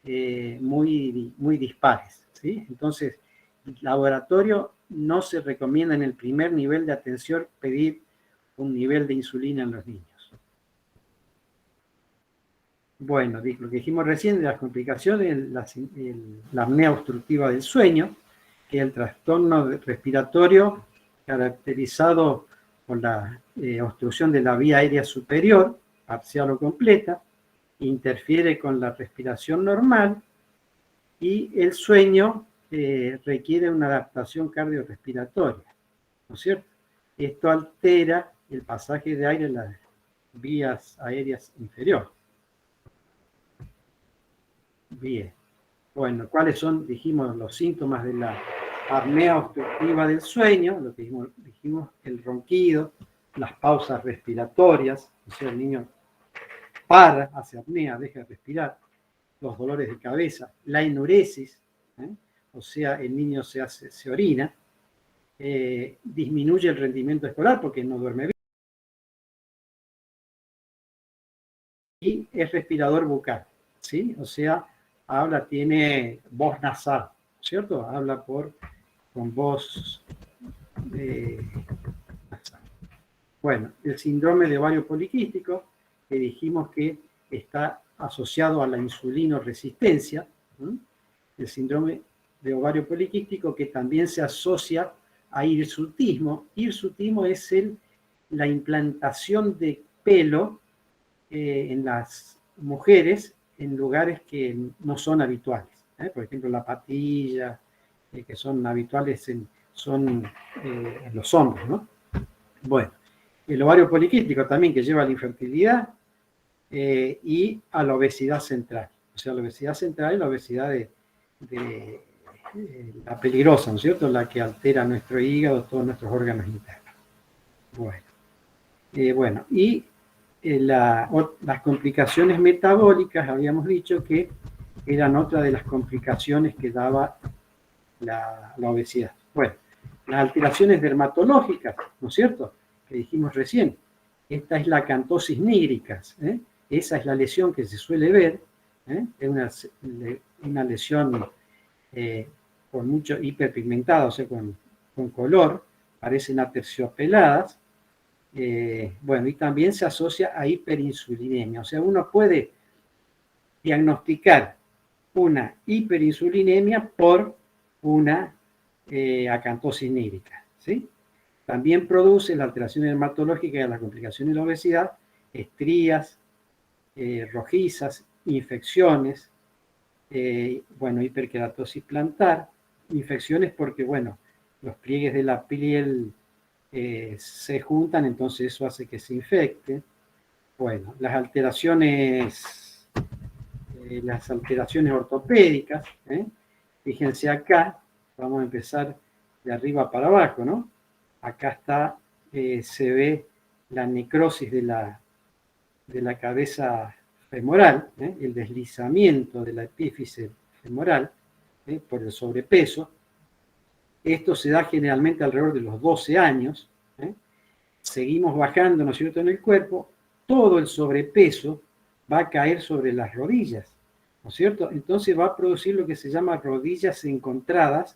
muy, muy dispares, ¿sí? Entonces, laboratorio no se recomienda en el primer nivel de atención pedir un nivel de insulina en los niños. Bueno, lo que dijimos recién de las complicaciones, la apnea obstructiva del sueño, que es el trastorno respiratorio caracterizado por la obstrucción de la vía aérea superior, parcial o completa, interfiere con la respiración normal y el sueño requiere una adaptación cardiorrespiratoria, ¿no es cierto? Esto altera el pasaje de aire en las vías aéreas inferiores. Bien. Bueno, ¿cuáles son, dijimos, los síntomas de la apnea obstructiva del sueño? Lo que dijimos, el ronquido, las pausas respiratorias, o sea, el niño para, hace apnea, deja de respirar, los dolores de cabeza, la enuresis, o sea, el niño se orina, disminuye el rendimiento escolar porque no duerme bien, y es respirador bucal, ¿sí? O sea, tiene voz nasal, ¿cierto? Habla con voz nasal. Bueno, el síndrome de ovario poliquístico, que dijimos que está asociado a la insulinoresistencia, ¿sí? El síndrome de ovario poliquístico que también se asocia a hirsutismo. Hirsutismo es la implantación de pelo en las mujeres en lugares que no son habituales. Por ejemplo, la patilla, que son habituales en los hombres, ¿no? Bueno, el ovario poliquístico también que lleva a la infertilidad y a la obesidad central. O sea, la obesidad central es la obesidad la peligrosa, ¿no es cierto? La que altera nuestro hígado, todos nuestros órganos internos. Bueno, y las complicaciones metabólicas, habíamos dicho que eran otra de las complicaciones que daba la obesidad. Bueno, las alteraciones dermatológicas, ¿no es cierto?, que dijimos recién. Esta es la acantosis nigricans, esa es la lesión que se suele ver, es una lesión con mucho hiperpigmentada, o sea, con color, parecen aterciopeladas. Bueno, y también se asocia a hiperinsulinemia, o sea, uno puede diagnosticar una hiperinsulinemia por una acantosis nígrica, ¿sí? También produce la alteración dermatológica y las complicaciones de la obesidad, estrías rojizas, infecciones, bueno, hiperkeratosis plantar, infecciones porque, bueno, los pliegues de la piel se juntan, entonces eso hace que se infecte. Bueno, las alteraciones ortopédicas, fíjense acá, vamos a empezar de arriba para abajo, ¿no? Acá está, se ve la necrosis de la cabeza femoral, el deslizamiento de la epífisis femoral por el sobrepeso. Esto se da generalmente alrededor de los 12 años. Seguimos bajando, ¿no es cierto?, en el cuerpo. Todo el sobrepeso va a caer sobre las rodillas, ¿no es cierto? Entonces va a producir lo que se llama rodillas encontradas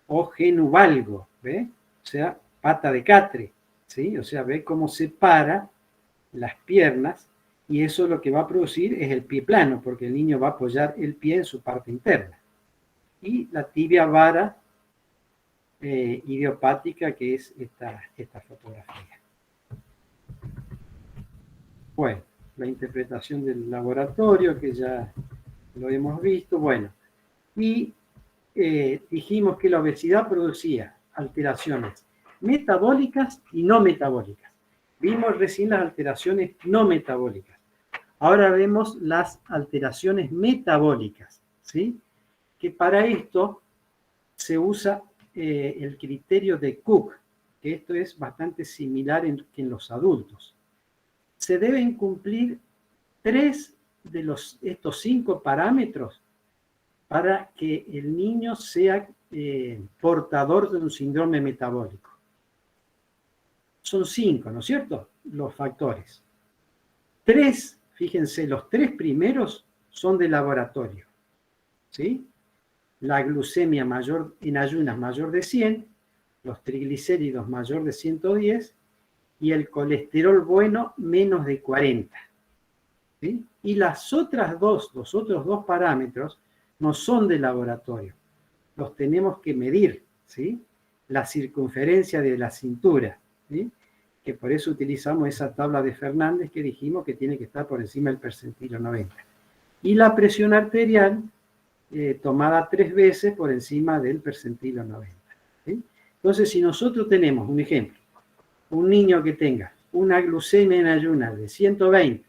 o genuvalgo, ¿ve? O sea, pata de catre, ¿sí? O sea, ve cómo separa las piernas y eso lo que va a producir es el pie plano, porque el niño va a apoyar el pie en su parte interna. Y la tibia vara idiopática, que es esta fotografía. Bueno, la interpretación del laboratorio, que ya lo hemos visto. Bueno, y dijimos que la obesidad producía alteraciones metabólicas y no metabólicas. Vimos recién las alteraciones no metabólicas. Ahora vemos las alteraciones metabólicas, ¿sí? Que para esto se usa el criterio de Cook, que esto es bastante similar que en los adultos. Se deben cumplir 3 de estos 5 parámetros para que el niño sea portador de un síndrome metabólico. Son 5, ¿no es cierto?, los factores. 3, fíjense, los 3 primeros son de laboratorio, ¿sí? La glucemia mayor en ayunas mayor de 100, los triglicéridos mayor de 110 y el colesterol bueno menos de 40. ¿Sí? Y los otros dos parámetros no son de laboratorio, los tenemos que medir, ¿sí? La circunferencia de la cintura, ¿sí? Que por eso utilizamos esa tabla de Fernández que dijimos que tiene que estar por encima del percentilo 90. Y la presión arterial tomada 3 veces por encima del percentilo 90. ¿Sí? Entonces, si nosotros tenemos, un ejemplo, un niño que tenga una glucemia en ayunas de 120,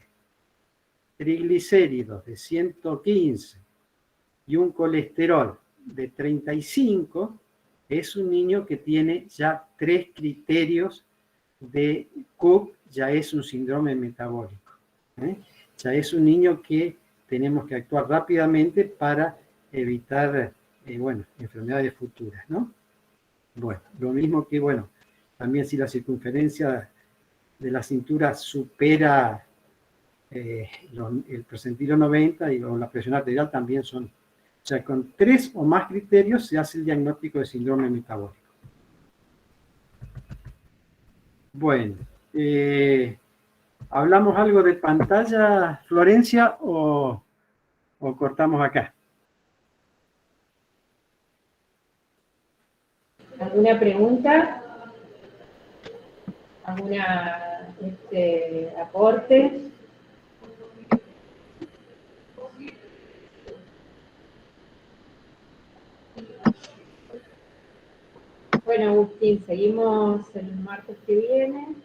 triglicéridos de 115 y un colesterol de 35, es un niño que tiene ya 3 criterios de Cook, ya es un síndrome metabólico. Ya es un niño que tenemos que actuar rápidamente para evitar, enfermedades futuras, ¿no? Bueno, lo mismo que, también si la circunferencia de la cintura supera el percentilo 90 y la presión arterial también son O sea, con 3 o más criterios se hace el diagnóstico de síndrome metabólico. Bueno, ¿hablamos algo de pantalla, Florencia, o cortamos acá? ¿Alguna pregunta? ¿Alguna aporte? Bueno, Agustín, seguimos el martes que viene.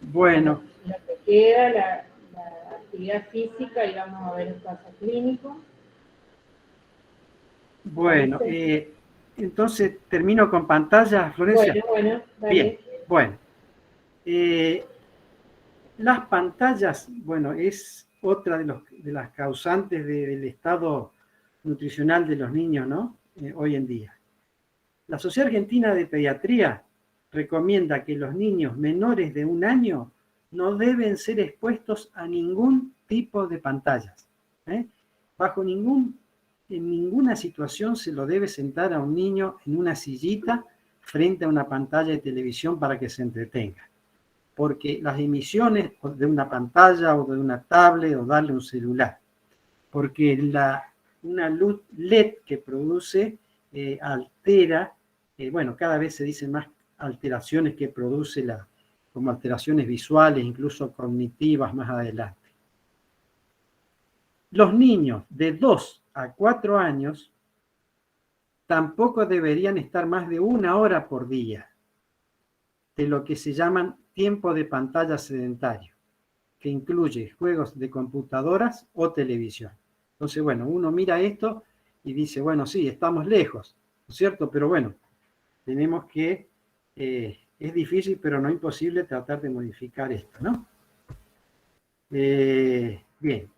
Bueno. Lo que queda, la actividad física, y vamos a ver el caso clínico. Bueno, entonces termino con pantalla, Florencia. Bueno, dale. Bien, bueno. Las pantallas, bueno, es otra de las causantes del estado nutricional de los niños, ¿no? Hoy en día. La Sociedad Argentina de Pediatría recomienda que los niños menores de 1 año no deben ser expuestos a ningún tipo de pantallas. En ninguna situación se lo debe sentar a un niño en una sillita frente a una pantalla de televisión para que se entretenga. Porque las emisiones de una pantalla o de una tablet o darle un celular, porque una luz LED que produce altera, bueno, cada vez se dicen más alteraciones que produce como alteraciones visuales, incluso cognitivas más adelante. Los niños de 2 a 4 años tampoco deberían estar más de 1 hora por día de lo que se llaman tiempo de pantalla sedentario, que incluye juegos de computadoras o televisión. Entonces, bueno, uno mira esto y dice, bueno, sí, estamos lejos, ¿no es cierto? Pero bueno, tenemos que, es difícil, pero no imposible tratar de modificar esto, ¿no? Bien,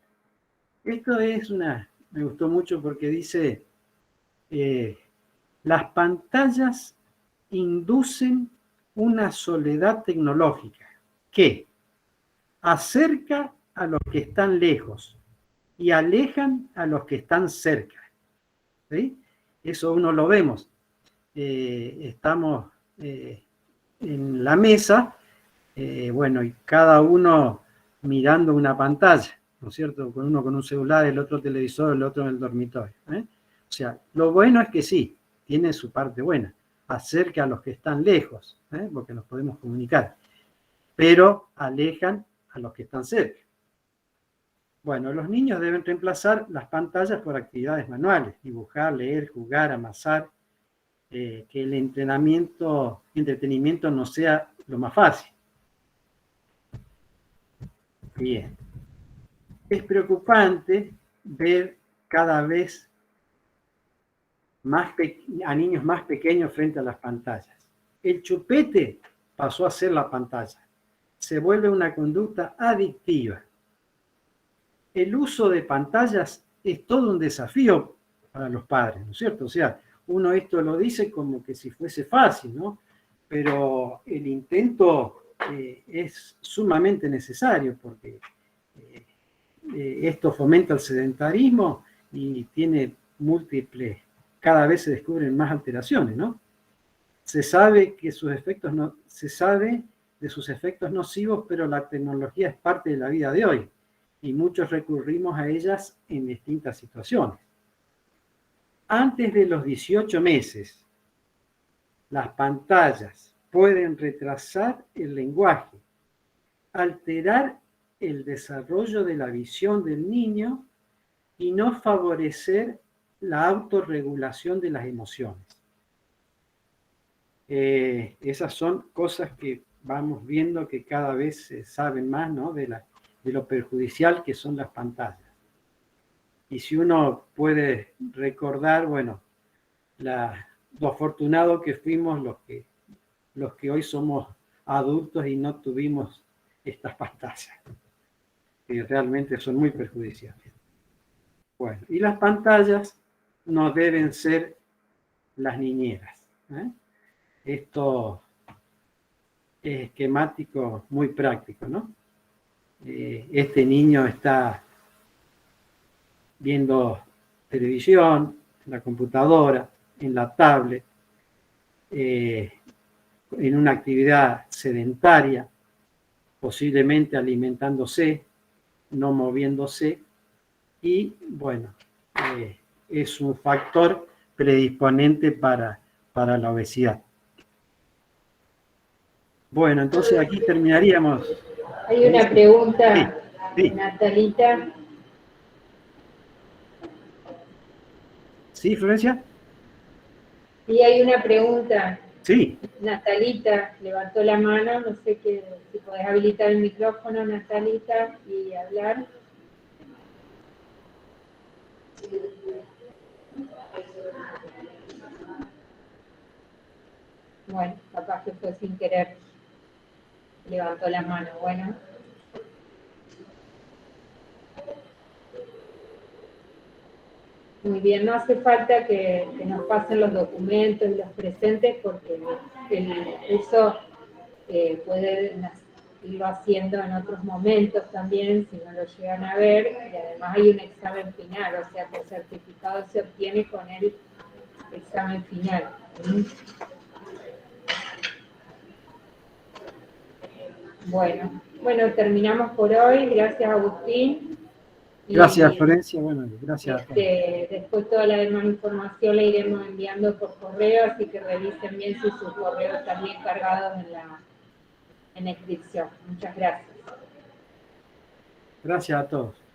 esto es me gustó mucho porque dice, las pantallas inducen una soledad tecnológica que acerca a los que están lejos y alejan a los que están cerca. ¿Sí? Eso uno lo vemos. Estamos en la mesa, bueno, y cada uno mirando una pantalla, ¿no es cierto? Uno con un celular, el otro televisor, el otro en el dormitorio. O sea, lo bueno es que sí, tiene su parte buena, acerca a los que están lejos, porque nos podemos comunicar, pero alejan a los que están cerca. Bueno, los niños deben reemplazar las pantallas por actividades manuales, dibujar, leer, jugar, amasar, que el entretenimiento no sea lo más fácil. Bien. Es preocupante ver cada vez a niños más pequeños frente a las pantallas. El chupete pasó a ser la pantalla. Se vuelve una conducta adictiva. El uso de pantallas es todo un desafío para los padres, ¿no es cierto? O sea, uno esto lo dice como que si fuese fácil, ¿no? Pero el intento es sumamente necesario porque esto fomenta el sedentarismo y tiene múltiples, cada vez se descubren más alteraciones, ¿no? Se sabe de sus efectos nocivos, pero la tecnología es parte de la vida de hoy y muchos recurrimos a ellas en distintas situaciones. Antes de los 18 meses, las pantallas pueden retrasar el lenguaje, alterar el desarrollo de la visión del niño y no favorecer la autorregulación de las emociones. Esas son cosas que vamos viendo que cada vez se saben más, ¿no? de lo perjudicial que son las pantallas. Y si uno puede recordar, bueno, lo afortunados que fuimos los que hoy somos adultos y no tuvimos estas pantallas, que realmente son muy perjudiciales. Bueno, y las pantallas no deben ser las niñeras. Esto es esquemático muy práctico, ¿no? Este niño está viendo televisión, en la computadora, en la tablet, en una actividad sedentaria, posiblemente alimentándose, no moviéndose, y bueno, es un factor predisponente para la obesidad. Bueno, entonces aquí terminaríamos. Hay una pregunta, sí. Natalita. ¿Sí, Florencia? Sí, hay una pregunta. Sí. Natalita levantó la mano, no sé si podés habilitar el micrófono, Natalita, y hablar. Bueno, capaz que fue sin querer. Levantó la mano, bueno. Muy bien, no hace falta que nos pasen los documentos y los presentes porque eso puede irlo haciendo en otros momentos también, si no lo llegan a ver, y además hay un examen final, o sea que el certificado se obtiene con el examen final. Bueno, terminamos por hoy, gracias Agustín. Gracias, Florencia. Bueno, gracias a todos. Después toda la demás información la iremos enviando por correo, así que revisen bien si sus correos están bien cargados en la inscripción. Muchas gracias. Gracias a todos.